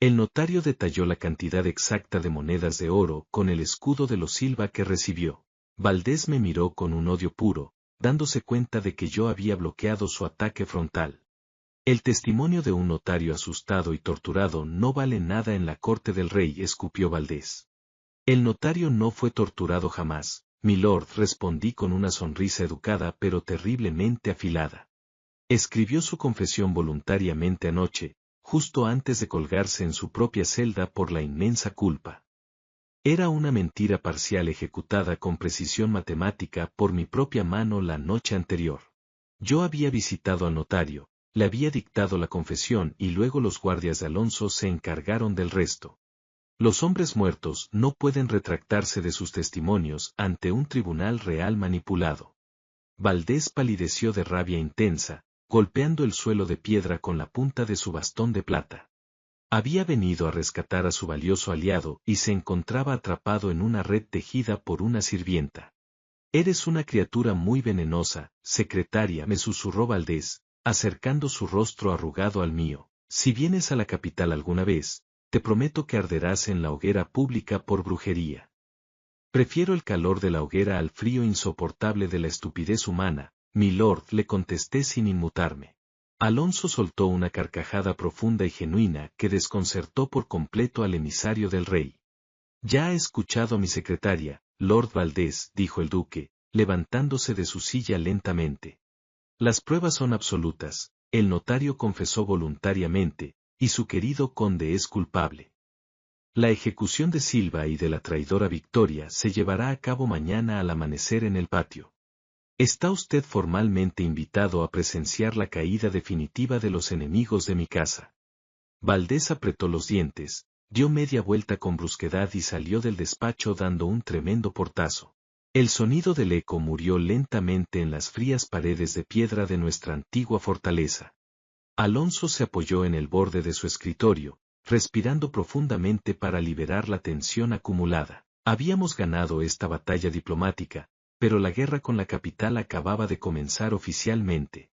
Speaker 4: El notario detalló la cantidad exacta de monedas de oro con el escudo de los Silva que recibió. Valdés me miró con un odio puro, dándose cuenta de que yo había bloqueado su ataque frontal. El testimonio de un notario asustado y torturado no vale nada en la corte del rey, escupió Valdés. El notario no fue torturado jamás, milord, respondí con una sonrisa educada pero terriblemente afilada. Escribió su confesión voluntariamente anoche, justo antes de colgarse en su propia celda por la inmensa culpa. Era una mentira parcial ejecutada con precisión matemática por mi propia mano la noche anterior. Yo había visitado al notario, le había dictado la confesión y luego los guardias de Alonso se encargaron del resto. Los hombres muertos no pueden retractarse de sus testimonios ante un tribunal real manipulado. Valdés palideció de rabia intensa, golpeando el suelo de piedra con la punta de su bastón de plata. Había venido a rescatar a su valioso aliado y se encontraba atrapado en una red tejida por una sirvienta. Eres una criatura muy venenosa, secretaria, me susurró Valdés, acercando su rostro arrugado al mío. Si vienes a la capital alguna vez, te prometo que arderás en la hoguera pública por brujería. Prefiero el calor de la hoguera al frío insoportable de la estupidez humana, milord, le contesté sin inmutarme. Alonso soltó una carcajada profunda y genuina que desconcertó por completo al emisario del rey. Ya ha escuchado a mi secretaria, Lord Valdés, dijo el duque, levantándose de su silla lentamente. Las pruebas son absolutas, el notario confesó voluntariamente, y su querido conde es culpable. La ejecución de Silva y de la traidora Victoria se llevará a cabo mañana al amanecer en el patio. Está usted formalmente invitado a presenciar la caída definitiva de los enemigos de mi casa. Valdés apretó los dientes, dio media vuelta con brusquedad y salió del despacho dando un tremendo portazo. El sonido del eco murió lentamente en las frías paredes de piedra de nuestra antigua fortaleza. Alonso se apoyó en el borde de su escritorio, respirando profundamente para liberar la tensión acumulada. Habíamos ganado esta batalla diplomática, pero la guerra con la capital acababa de comenzar oficialmente.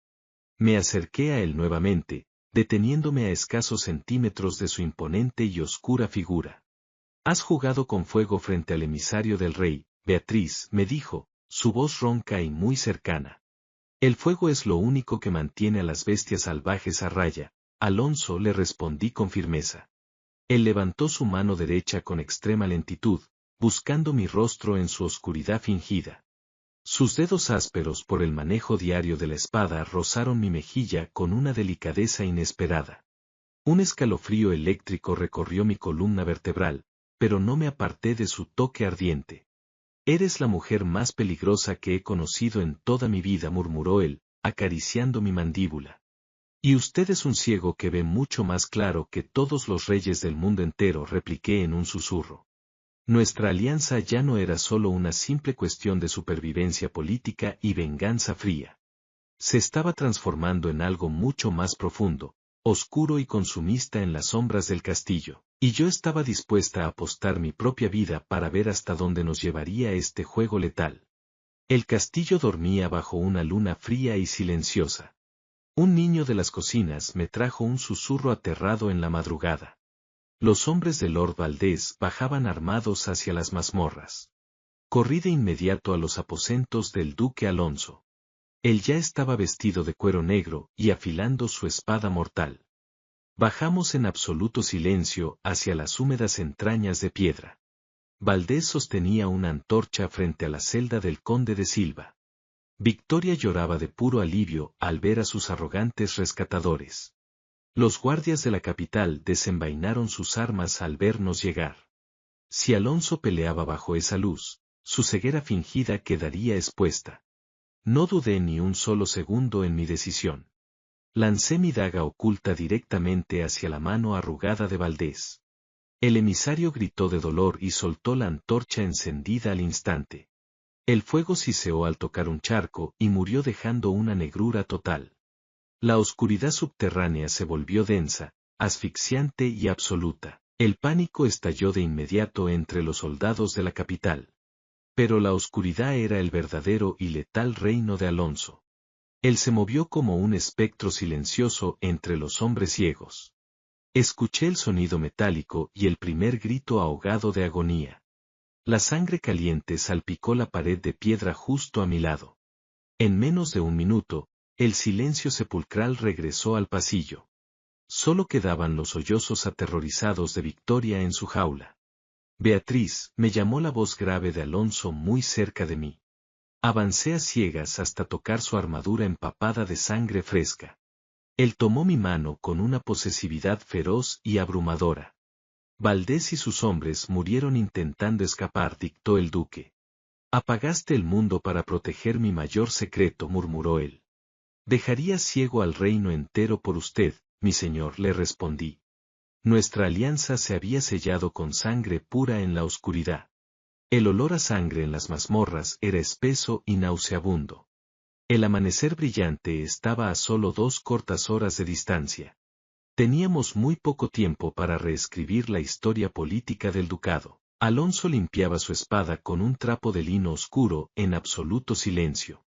Speaker 4: Me acerqué a él nuevamente, deteniéndome a escasos centímetros de su imponente y oscura figura. «Has jugado con fuego frente al emisario del rey, Beatriz», me dijo, su voz ronca y muy cercana. «El fuego es lo único que mantiene a las bestias salvajes a raya», Alonso, le respondí con firmeza. Él levantó su mano derecha con extrema lentitud, buscando mi rostro en su oscuridad fingida. Sus dedos ásperos por el manejo diario de la espada rozaron mi mejilla con una delicadeza inesperada. Un escalofrío eléctrico recorrió mi columna vertebral, pero no me aparté de su toque ardiente. «Eres la mujer más peligrosa que he conocido en toda mi vida», murmuró él, acariciando mi mandíbula. «Y usted es un ciego que ve mucho más claro que todos los reyes del mundo entero», repliqué en un susurro. Nuestra alianza ya no era solo una simple cuestión de supervivencia política y venganza fría. Se estaba transformando en algo mucho más profundo, oscuro y consumista en las sombras del castillo, y yo estaba dispuesta a apostar mi propia vida para ver hasta dónde nos llevaría este juego letal. El castillo dormía bajo una luna fría y silenciosa. Un niño de las cocinas me trajo un susurro aterrado en la madrugada. Los hombres de Lord Valdés bajaban armados hacia las mazmorras. Corrí de inmediato a los aposentos del duque Alonso. Él ya estaba vestido de cuero negro y afilando su espada mortal. Bajamos en absoluto silencio hacia las húmedas entrañas de piedra. Valdés sostenía una antorcha frente a la celda del conde de Silva. Victoria lloraba de puro alivio al ver a sus arrogantes rescatadores. Los guardias de la capital desenvainaron sus armas al vernos llegar. Si Alonso peleaba bajo esa luz, su ceguera fingida quedaría expuesta. No dudé ni un solo segundo en mi decisión. Lancé mi daga oculta directamente hacia la mano arrugada de Valdés. El emisario gritó de dolor y soltó la antorcha encendida al instante. El fuego siseó al tocar un charco y murió dejando una negrura total. La oscuridad subterránea se volvió densa, asfixiante y absoluta. El pánico estalló de inmediato entre los soldados de la capital. Pero la oscuridad era el verdadero y letal reino de Alonso. Él se movió como un espectro silencioso entre los hombres ciegos. Escuché el sonido metálico y el primer grito ahogado de agonía. La sangre caliente salpicó la pared de piedra justo a mi lado. En menos de un minuto, el silencio sepulcral regresó al pasillo. Solo quedaban los sollozos aterrorizados de Victoria en su jaula. «Beatriz», me llamó la voz grave de Alonso muy cerca de mí. Avancé a ciegas hasta tocar su armadura empapada de sangre fresca. Él tomó mi mano con una posesividad feroz y abrumadora. «Valdés y sus hombres murieron intentando escapar», dictó el duque. «Apagaste el mundo para proteger mi mayor secreto», murmuró él. «Dejaría ciego al reino entero por usted, mi señor», le respondí. Nuestra alianza se había sellado con sangre pura en la oscuridad. El olor a sangre en las mazmorras era espeso y nauseabundo. El amanecer brillante estaba a solo 2 cortas horas de distancia. Teníamos muy poco tiempo para reescribir la historia política del ducado. Alonso limpiaba su espada con un trapo de lino oscuro en absoluto silencio.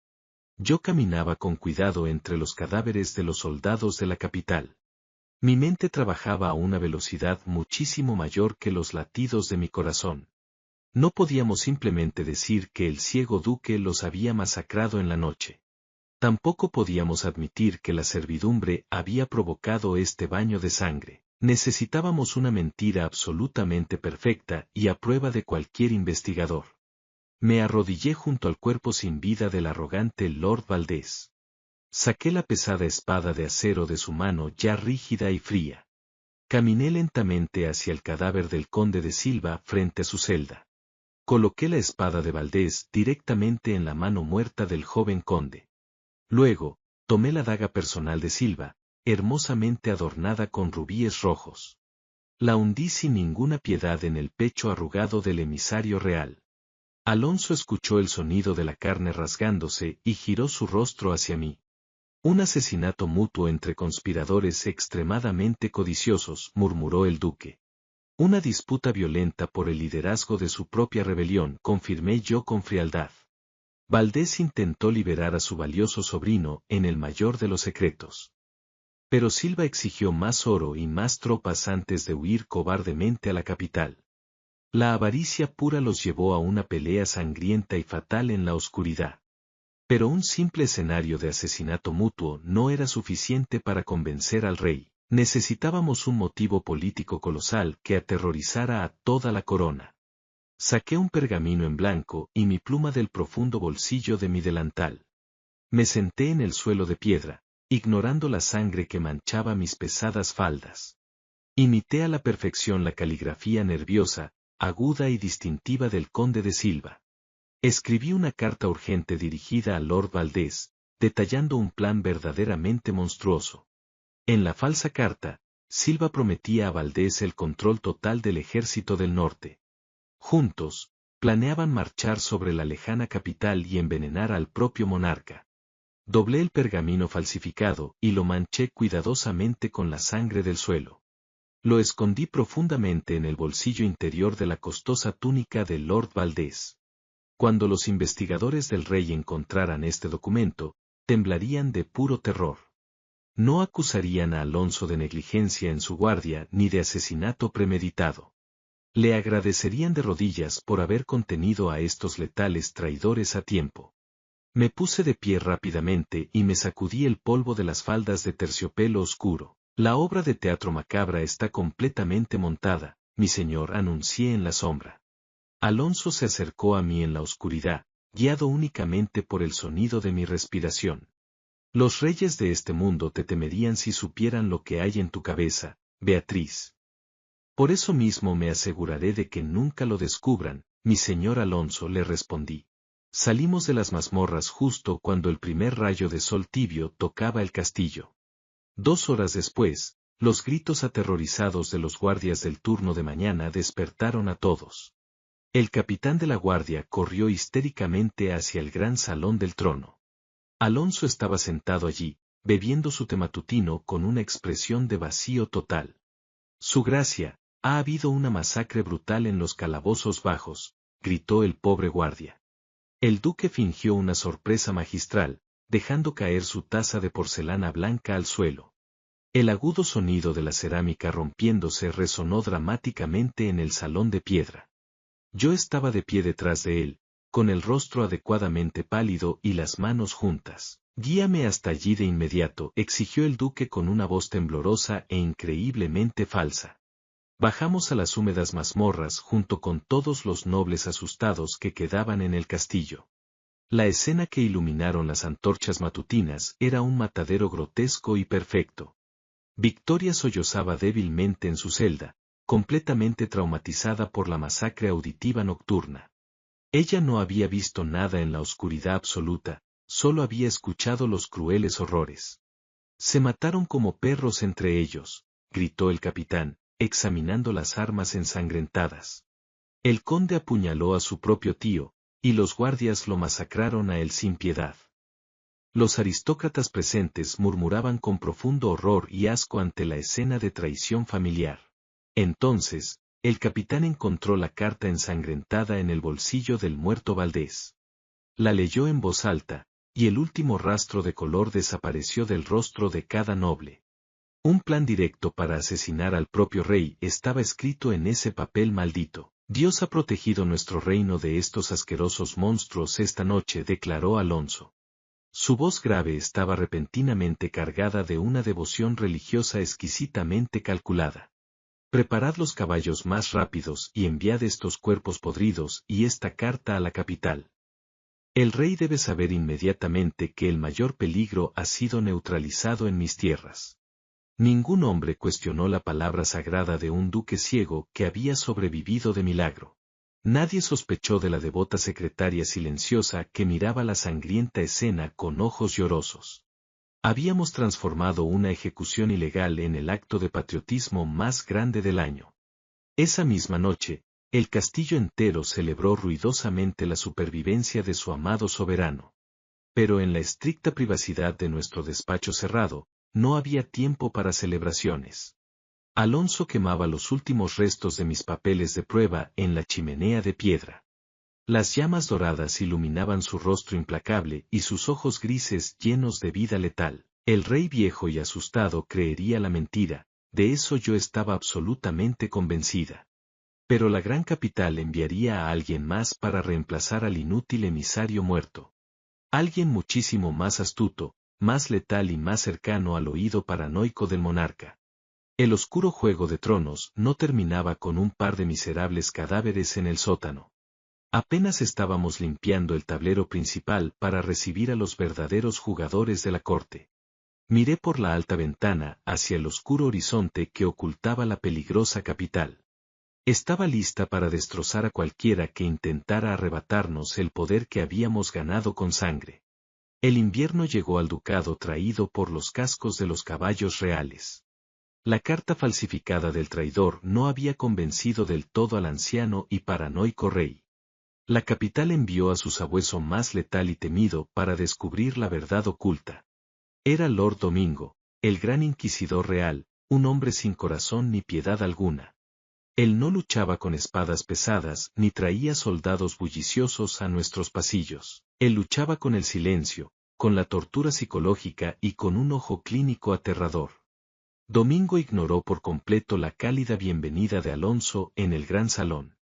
Speaker 4: Yo caminaba con cuidado entre los cadáveres de los soldados de la capital. Mi mente trabajaba a una velocidad muchísimo mayor que los latidos de mi corazón. No podíamos simplemente decir que el ciego duque los había masacrado en la noche. Tampoco podíamos admitir que la servidumbre había provocado este baño de sangre. Necesitábamos una mentira absolutamente perfecta y a prueba de cualquier investigador. Me arrodillé junto al cuerpo sin vida del arrogante Lord Valdés. Saqué la pesada espada de acero de su mano ya rígida y fría. Caminé lentamente hacia el cadáver del conde de Silva frente a su celda. Coloqué la espada de Valdés directamente en la mano muerta del joven conde. Luego, tomé la daga personal de Silva, hermosamente adornada con rubíes rojos. La hundí sin ninguna piedad en el pecho arrugado del emisario real. Alonso escuchó el sonido de la carne rasgándose y giró su rostro hacia mí. Un asesinato mutuo entre conspiradores extremadamente codiciosos, murmuró el duque. Una disputa violenta por el liderazgo de su propia rebelión, confirmé yo con frialdad. Valdés intentó liberar a su valioso sobrino en el mayor de los secretos. Pero Silva exigió más oro y más tropas antes de huir cobardemente a la capital. La avaricia pura los llevó a una pelea sangrienta y fatal en la oscuridad. Pero un simple escenario de asesinato mutuo no era suficiente para convencer al rey. Necesitábamos un motivo político colosal que aterrorizara a toda la corona. Saqué un pergamino en blanco y mi pluma del profundo bolsillo de mi delantal. Me senté en el suelo de piedra, ignorando la sangre que manchaba mis pesadas faldas. Imité a la perfección la caligrafía nerviosa, aguda y distintiva del conde de Silva. Escribí una carta urgente dirigida a Lord Valdés, detallando un plan verdaderamente monstruoso. En la falsa carta, Silva prometía a Valdés el control total del ejército del norte. Juntos, planeaban marchar sobre la lejana capital y envenenar al propio monarca. Doblé el pergamino falsificado y lo manché cuidadosamente con la sangre del suelo. Lo escondí profundamente en el bolsillo interior de la costosa túnica de Lord Valdés. Cuando los investigadores del rey encontraran este documento, temblarían de puro terror. No acusarían a Alonso de negligencia en su guardia ni de asesinato premeditado. Le agradecerían de rodillas por haber contenido a estos letales traidores a tiempo. Me puse de pie rápidamente y me sacudí el polvo de las faldas de terciopelo oscuro. La obra de teatro macabra está completamente montada, mi señor, anuncié en la sombra. Alonso se acercó a mí en la oscuridad, guiado únicamente por el sonido de mi respiración. Los reyes de este mundo te temerían si supieran lo que hay en tu cabeza, Beatriz. Por eso mismo me aseguraré de que nunca lo descubran, mi señor Alonso, le respondí. Salimos de las mazmorras justo cuando el primer rayo de sol tibio tocaba el castillo. 2 horas después, los gritos aterrorizados de los guardias del turno de mañana despertaron a todos. El capitán de la guardia corrió histéricamente hacia el gran salón del trono. Alonso estaba sentado allí, bebiendo su té matutino con una expresión de vacío total. Su gracia, ha habido una masacre brutal en los calabozos bajos, gritó el pobre guardia. El duque fingió una sorpresa magistral, dejando caer su taza de porcelana blanca al suelo. El agudo sonido de la cerámica rompiéndose resonó dramáticamente en el salón de piedra. Yo estaba de pie detrás de él, con el rostro adecuadamente pálido y las manos juntas. Guíame hasta allí de inmediato, exigió el duque con una voz temblorosa e increíblemente falsa. Bajamos a las húmedas mazmorras junto con todos los nobles asustados que quedaban en el castillo. La escena que iluminaron las antorchas matutinas era un matadero grotesco y perfecto. Victoria sollozaba débilmente en su celda, completamente traumatizada por la masacre auditiva nocturna. Ella no había visto nada en la oscuridad absoluta, solo había escuchado los crueles horrores. Se mataron como perros entre ellos, gritó el capitán, examinando las armas ensangrentadas. El conde apuñaló a su propio tío, y los guardias lo masacraron a él sin piedad. Los aristócratas presentes murmuraban con profundo horror y asco ante la escena de traición familiar. Entonces, el capitán encontró la carta ensangrentada en el bolsillo del muerto Valdés. La leyó en voz alta, y el último rastro de color desapareció del rostro de cada noble. Un plan directo para asesinar al propio rey estaba escrito en ese papel maldito. Dios ha protegido nuestro reino de estos asquerosos monstruos esta noche, declaró Alonso. Su voz grave estaba repentinamente cargada de una devoción religiosa exquisitamente calculada. Preparad los caballos más rápidos y enviad estos cuerpos podridos y esta carta a la capital. El rey debe saber inmediatamente que el mayor peligro ha sido neutralizado en mis tierras. Ningún hombre cuestionó la palabra sagrada de un duque ciego que había sobrevivido de milagro. Nadie sospechó de la devota secretaria silenciosa que miraba la sangrienta escena con ojos llorosos. Habíamos transformado una ejecución ilegal en el acto de patriotismo más grande del año. Esa misma noche, el castillo entero celebró ruidosamente la supervivencia de su amado soberano. Pero en la estricta privacidad de nuestro despacho cerrado, no había tiempo para celebraciones. Alonso quemaba los últimos restos de mis papeles de prueba en la chimenea de piedra. Las llamas doradas iluminaban su rostro implacable y sus ojos grises llenos de vida letal. El rey viejo y asustado creería la mentira, de eso yo estaba absolutamente convencida. Pero la gran capital enviaría a alguien más para reemplazar al inútil emisario muerto. Alguien muchísimo más astuto, más letal y más cercano al oído paranoico del monarca. El oscuro juego de tronos no terminaba con un par de miserables cadáveres en el sótano. Apenas estábamos limpiando el tablero principal para recibir a los verdaderos jugadores de la corte. Miré por la alta ventana hacia el oscuro horizonte que ocultaba la peligrosa capital. Estaba lista para destrozar a cualquiera que intentara arrebatarnos el poder que habíamos ganado con sangre. El invierno llegó al ducado traído por los cascos de los caballos reales. La carta falsificada del traidor no había convencido del todo al anciano y paranoico rey. La capital envió a su sabueso más letal y temido para descubrir la verdad oculta. Era Lord Domingo, el gran inquisidor real, un hombre sin corazón ni piedad alguna. Él no luchaba con espadas pesadas ni traía soldados bulliciosos a nuestros pasillos. Él luchaba con el silencio, con la tortura psicológica y con un ojo clínico aterrador. Domingo ignoró por completo la cálida bienvenida de Alonso en el gran salón.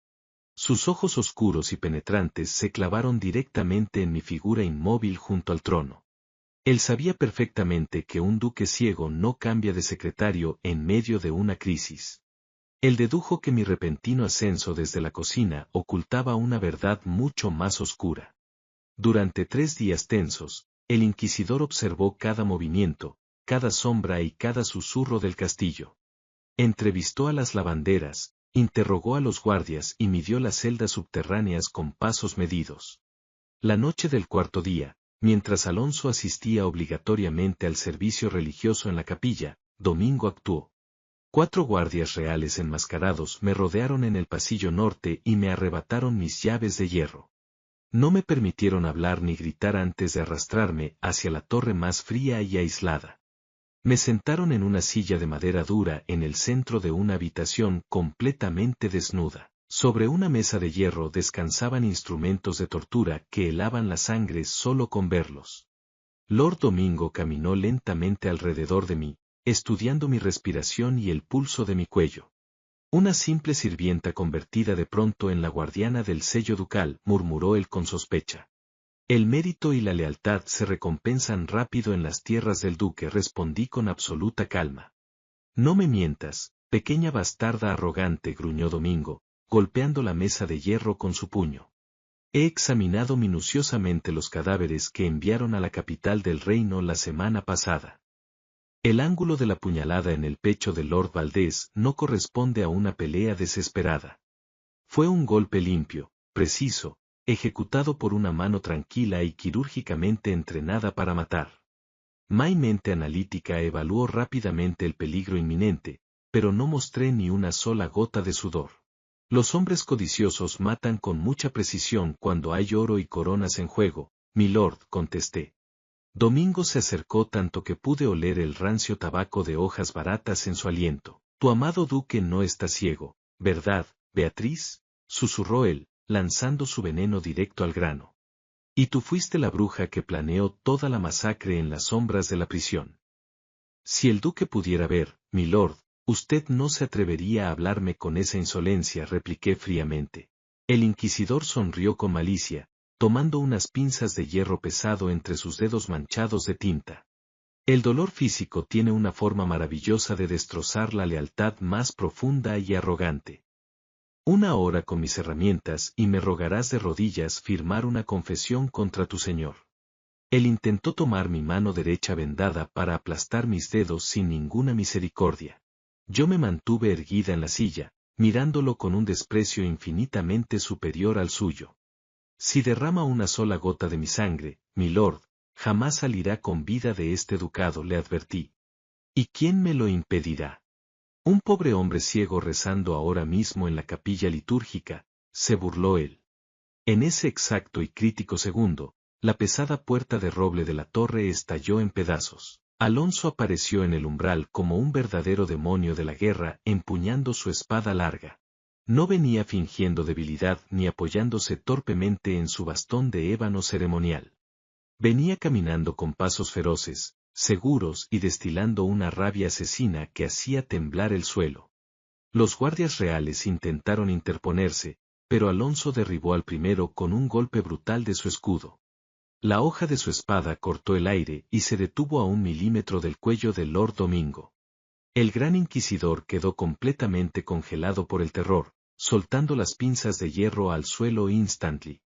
Speaker 4: Sus ojos oscuros y penetrantes se clavaron directamente en mi figura inmóvil junto al trono. Él sabía perfectamente que un duque ciego no cambia de secretario en medio de una crisis. Él dedujo que mi repentino ascenso desde la cocina ocultaba una verdad mucho más oscura. Durante 3 días tensos, el inquisidor observó cada movimiento, cada sombra y cada susurro del castillo. Entrevistó a las lavanderas, interrogó a los guardias y midió las celdas subterráneas con pasos medidos. La noche del 4.º día, mientras Alonso asistía obligatoriamente al servicio religioso en la capilla, Domingo actuó. 4 guardias reales enmascarados me rodearon en el pasillo norte y me arrebataron mis llaves de hierro. No me permitieron hablar ni gritar antes de arrastrarme hacia la torre más fría y aislada. Me sentaron en una silla de madera dura en el centro de una habitación completamente desnuda. Sobre una mesa de hierro descansaban instrumentos de tortura que helaban la sangre solo con verlos. Lord Domingo caminó lentamente alrededor de mí, estudiando mi respiración y el pulso de mi cuello. Una simple sirvienta convertida de pronto en la guardiana del sello ducal, murmuró él con sospecha. El mérito y la lealtad se recompensan rápido en las tierras del duque, respondí con absoluta calma. No me mientas, pequeña bastarda arrogante, gruñó Domingo, golpeando la mesa de hierro con su puño. He examinado minuciosamente los cadáveres que enviaron a la capital del reino la semana pasada. El ángulo de la puñalada en el pecho de Lord Valdés no corresponde a una pelea desesperada. Fue un golpe limpio, preciso, ejecutado por una mano tranquila y quirúrgicamente entrenada para matar. Mi mente analítica evaluó rápidamente el peligro inminente, pero no mostré ni una sola gota de sudor. Los hombres codiciosos matan con mucha precisión cuando hay oro y coronas en juego, milord, contesté. Domingo se acercó tanto que pude oler el rancio tabaco de hojas baratas en su aliento. Tu amado duque no está ciego, ¿verdad, Beatriz? Susurró él, lanzando su veneno directo al grano. Y tú fuiste la bruja que planeó toda la masacre en las sombras de la prisión. Si el duque pudiera ver, milord, usted no se atrevería a hablarme con esa insolencia, repliqué fríamente. El inquisidor sonrió con malicia, tomando unas pinzas de hierro pesado entre sus dedos manchados de tinta. El dolor físico tiene una forma maravillosa de destrozar la lealtad más profunda y arrogante. 1 hora con mis herramientas y me rogarás de rodillas firmar una confesión contra tu señor. Él intentó tomar mi mano derecha vendada para aplastar mis dedos sin ninguna misericordia. Yo me mantuve erguida en la silla, mirándolo con un desprecio infinitamente superior al suyo. Si derrama una sola gota de mi sangre, milord, Jamás salirá con vida de este ducado, le advertí. ¿Y quién me lo impedirá? Un pobre hombre ciego rezando ahora mismo en la capilla litúrgica, se burló él. En ese exacto y crítico segundo, la pesada puerta de roble de la torre estalló en pedazos. Alonso apareció en el umbral como un verdadero demonio de la guerra, empuñando su espada larga. No venía fingiendo debilidad ni apoyándose torpemente en su bastón de ébano ceremonial. Venía caminando con pasos feroces, seguros y destilando una rabia asesina que hacía temblar el suelo. Los guardias reales intentaron interponerse, pero Alonso derribó al primero con un golpe brutal de su escudo. La hoja de su espada cortó el aire y se detuvo a 1 milímetro del cuello de Lord Domingo. El gran inquisidor quedó completamente congelado por el terror, soltando las pinzas de hierro al suelo instantly.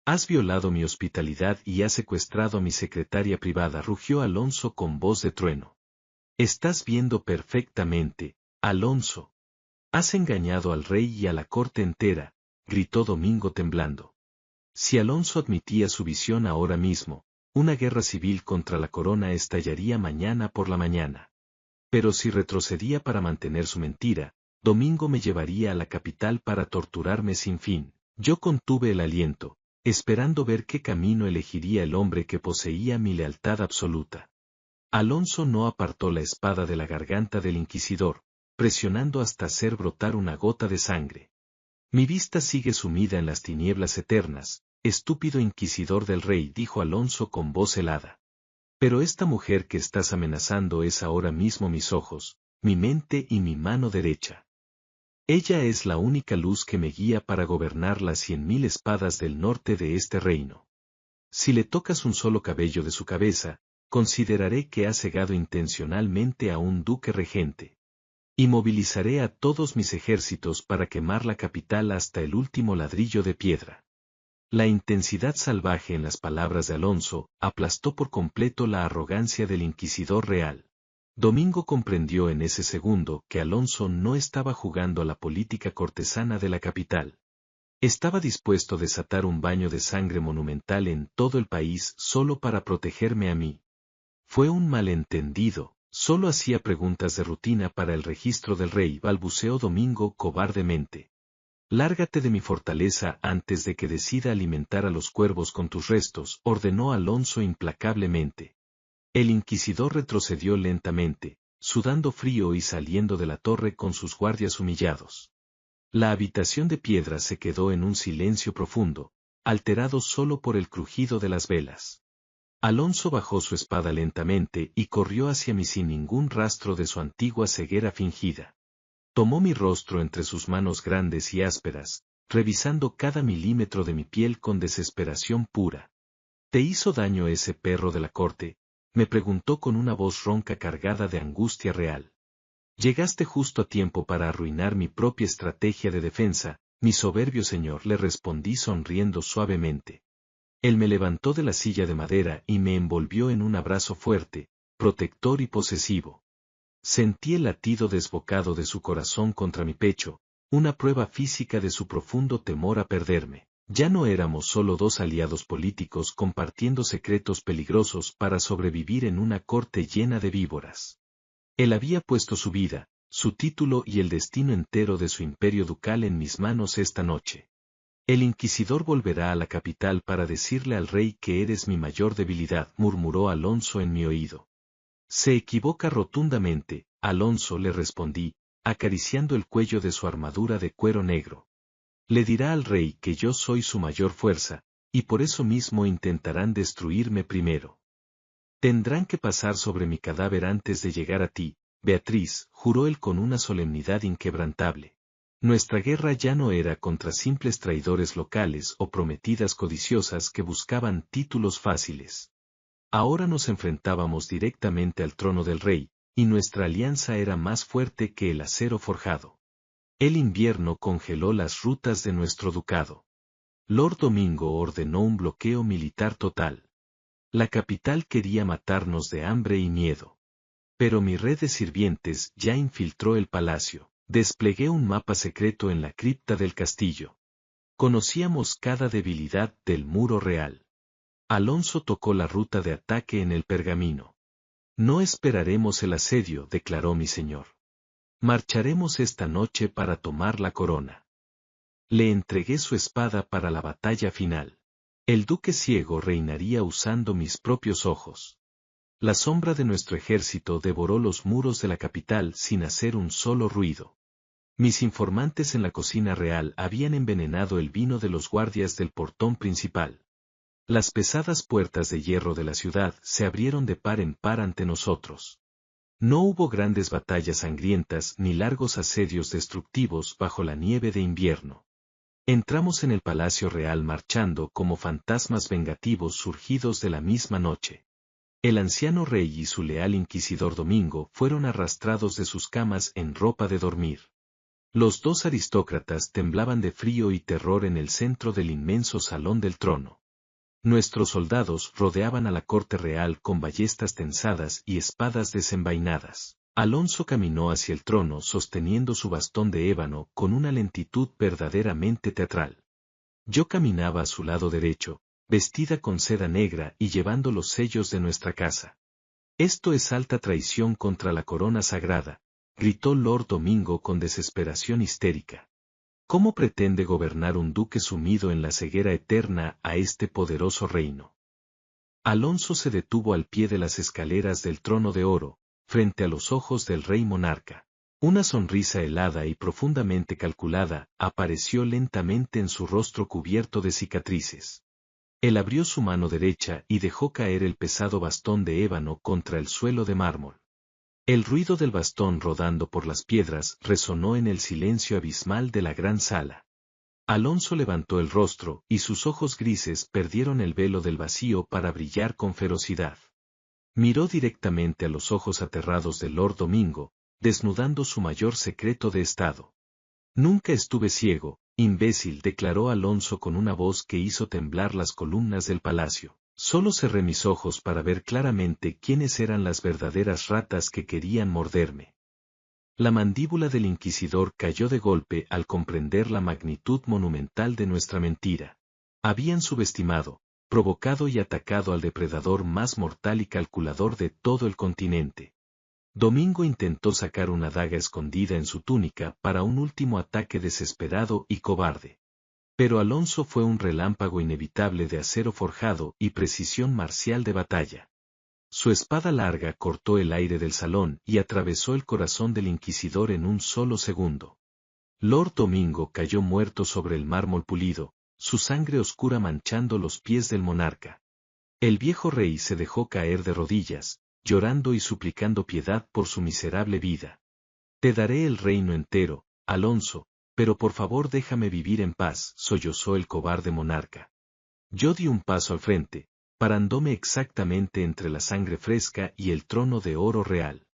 Speaker 4: «Has violado mi hospitalidad y has secuestrado a mi secretaria privada», rugió Alonso con voz de trueno. «Estás viendo perfectamente, Alonso. Has engañado al rey y a la corte entera», gritó Domingo temblando. Si Alonso admitía su visión ahora mismo, una guerra civil contra la corona estallaría mañana por la mañana. Pero si retrocedía para mantener su mentira, Domingo me llevaría a la capital para torturarme sin fin. Yo contuve el aliento, esperando ver qué camino elegiría el hombre que poseía mi lealtad absoluta. Alonso no apartó la espada de la garganta del inquisidor, presionando hasta hacer brotar una gota de sangre. «Mi vista sigue sumida en las tinieblas eternas, estúpido inquisidor del rey», dijo Alonso con voz helada. «Pero esta mujer que estás amenazando es ahora mismo mis ojos, mi mente y mi mano derecha. Ella es la única luz que me guía para gobernar las 100.000 espadas del norte de este reino. Si le tocas un solo cabello de su cabeza, consideraré que ha cegado intencionalmente a un duque regente. Y movilizaré a todos mis ejércitos para quemar la capital hasta el último ladrillo de piedra». La intensidad salvaje en las palabras de Alonso aplastó por completo la arrogancia del inquisidor real. Domingo comprendió en ese segundo que Alonso no estaba jugando a la política cortesana de la capital. Estaba dispuesto a desatar un baño de sangre monumental en todo el país solo para protegerme a mí. Fue un malentendido, solo hacía preguntas de rutina para el registro del rey, balbuceó Domingo cobardemente. «Lárgate de mi fortaleza antes de que decida alimentar a los cuervos con tus restos», ordenó Alonso implacablemente. El inquisidor retrocedió lentamente, sudando frío y saliendo de la torre con sus guardias humillados. La habitación de piedra se quedó en un silencio profundo, alterado solo por el crujido de las velas. Alonso bajó su espada lentamente y corrió hacia mí sin ningún rastro de su antigua ceguera fingida. Tomó mi rostro entre sus manos grandes y ásperas, revisando cada milímetro de mi piel con desesperación pura. «¿Te hizo daño ese perro de la corte?», me preguntó con una voz ronca cargada de angustia real. «Llegaste justo a tiempo para arruinar mi propia estrategia de defensa, mi soberbio señor», le respondí sonriendo suavemente. Él me levantó de la silla de madera y me envolvió en un abrazo fuerte, protector y posesivo. Sentí el latido desbocado de su corazón contra mi pecho, una prueba física de su profundo temor a perderme. Ya no éramos solo dos aliados políticos compartiendo secretos peligrosos para sobrevivir en una corte llena de víboras. Él había puesto su vida, su título y el destino entero de su imperio ducal en mis manos esta noche. «El inquisidor volverá a la capital para decirle al rey que eres mi mayor debilidad», murmuró Alonso en mi oído. «Se equivoca rotundamente, Alonso», le respondí, acariciando el cuello de su armadura de cuero negro. «Le dirá al rey que yo soy su mayor fuerza, y por eso mismo intentarán destruirme primero. Tendrán que pasar sobre mi cadáver antes de llegar a ti, Beatriz», juró él con una solemnidad inquebrantable. Nuestra guerra ya no era contra simples traidores locales o prometidas codiciosas que buscaban títulos fáciles. Ahora nos enfrentábamos directamente al trono del rey, y nuestra alianza era más fuerte que el acero forjado. El invierno congeló las rutas de nuestro ducado. Lord Domingo ordenó un bloqueo militar total. La capital quería matarnos de hambre y miedo. Pero mi red de sirvientes ya infiltró el palacio. Desplegué un mapa secreto en la cripta del castillo. Conocíamos cada debilidad del muro real. Alonso tocó la ruta de ataque en el pergamino. No esperaremos el asedio, declaró mi señor. Marcharemos esta noche para tomar la corona. Le entregué su espada para la batalla final. El duque ciego reinaría usando mis propios ojos. La sombra de nuestro ejército devoró los muros de la capital sin hacer un solo ruido. Mis informantes en la cocina real habían envenenado el vino de los guardias del portón principal. Las pesadas puertas de hierro de la ciudad se abrieron de par en par ante nosotros. No hubo grandes batallas sangrientas ni largos asedios destructivos bajo la nieve de invierno. Entramos en el palacio real marchando como fantasmas vengativos surgidos de la misma noche. El anciano rey y su leal inquisidor Domingo fueron arrastrados de sus camas en ropa de dormir. Los dos aristócratas temblaban de frío y terror en el centro del inmenso salón del trono. Nuestros soldados rodeaban a la corte real con ballestas tensadas y espadas desenvainadas. Alonso caminó hacia el trono sosteniendo su bastón de ébano con una lentitud verdaderamente teatral. Yo caminaba a su lado derecho, vestida con seda negra y llevando los sellos de nuestra casa. Esto es alta traición contra la corona sagrada, gritó Lord Domingo con desesperación histérica. ¿Cómo pretende gobernar un duque sumido en la ceguera eterna a este poderoso reino? Alonso se detuvo al pie de las escaleras del trono de oro, frente a los ojos del rey monarca. Una sonrisa helada y profundamente calculada apareció lentamente en su rostro cubierto de cicatrices. Él abrió su mano derecha y dejó caer el pesado bastón de ébano contra el suelo de mármol. El ruido del bastón rodando por las piedras resonó en el silencio abismal de la gran sala. Alonso levantó el rostro y sus ojos grises perdieron el velo del vacío para brillar con ferocidad. Miró directamente a los ojos aterrados de Lord Domingo, desnudando su mayor secreto de estado. Nunca estuve ciego, imbécil, declaró Alonso con una voz que hizo temblar las columnas del palacio. Solo cerré mis ojos para ver claramente quiénes eran las verdaderas ratas que querían morderme. La mandíbula del inquisidor cayó de golpe al comprender la magnitud monumental de nuestra mentira. Habían subestimado, provocado y atacado al depredador más mortal y calculador de todo el continente. Domingo intentó sacar una daga escondida en su túnica para un último ataque desesperado y cobarde. Pero Alonso fue un relámpago inevitable de acero forjado y precisión marcial de batalla. Su espada larga cortó el aire del salón y atravesó el corazón del inquisidor en un solo segundo. Lord Domingo cayó muerto sobre el mármol pulido, su sangre oscura manchando los pies del monarca. El viejo rey se dejó caer de rodillas, llorando y suplicando piedad por su miserable vida. Te daré el reino entero, Alonso, pero por favor déjame vivir en paz, sollozó el cobarde monarca. Yo di un paso al frente, parándome exactamente entre la sangre fresca y el trono de oro real.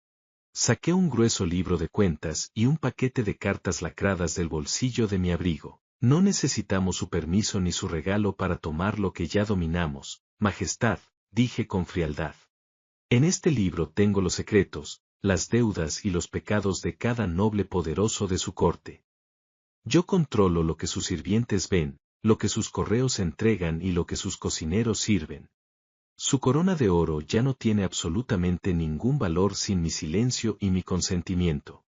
Speaker 4: Saqué un grueso libro de cuentas y un paquete de cartas lacradas del bolsillo de mi abrigo. No necesitamos su permiso ni su regalo para tomar lo que ya dominamos, Majestad, dije con frialdad. En este libro tengo los secretos, las deudas y los pecados de cada noble poderoso de su corte. Yo controlo lo que sus sirvientes ven, lo que sus correos entregan y lo que sus cocineros sirven. Su corona de oro ya no tiene absolutamente ningún valor sin mi silencio y mi consentimiento.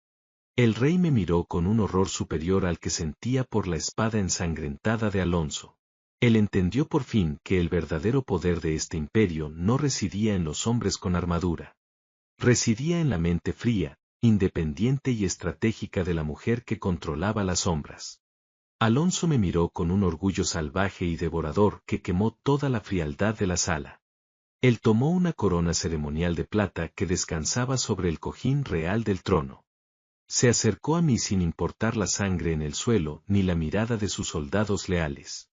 Speaker 4: El rey me miró con un horror superior al que sentía por la espada ensangrentada de Alonso. Él entendió por fin que el verdadero poder de este imperio no residía en los hombres con armadura. Residía en la mente fría, independiente y estratégica de la mujer que controlaba las sombras. Alonso me miró con un orgullo salvaje y devorador que quemó toda la frialdad de la sala. Él tomó una corona ceremonial de plata que descansaba sobre el cojín real del trono. Se acercó a mí sin importar la sangre en el suelo ni la mirada de sus soldados leales.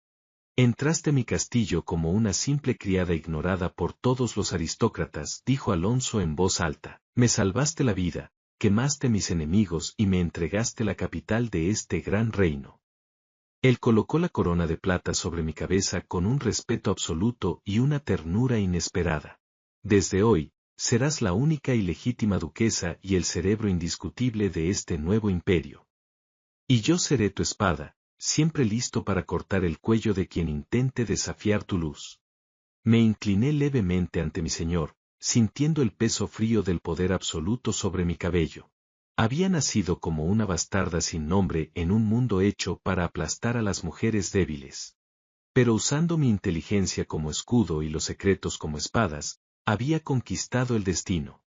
Speaker 4: Entraste a mi castillo como una simple criada ignorada por todos los aristócratas, dijo Alonso en voz alta. Me salvaste la vida, quemaste mis enemigos y me entregaste la capital de este gran reino. Él colocó la corona de plata sobre mi cabeza con un respeto absoluto y una ternura inesperada. Desde hoy, serás la única y legítima duquesa y el cerebro indiscutible de este nuevo imperio. Y yo seré tu espada, siempre listo para cortar el cuello de quien intente desafiar tu luz. Me incliné levemente ante mi señor, sintiendo el peso frío del poder absoluto sobre mi cabello. Había nacido como una bastarda sin nombre en un mundo hecho para aplastar a las mujeres débiles. Pero usando mi inteligencia como escudo y los secretos como espadas, había conquistado el destino.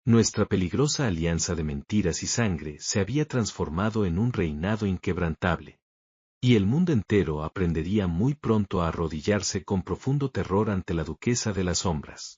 Speaker 4: Nuestra peligrosa alianza de mentiras y sangre se había transformado en un reinado inquebrantable. Y el mundo entero aprendería muy pronto a arrodillarse con profundo terror ante la duquesa de las sombras.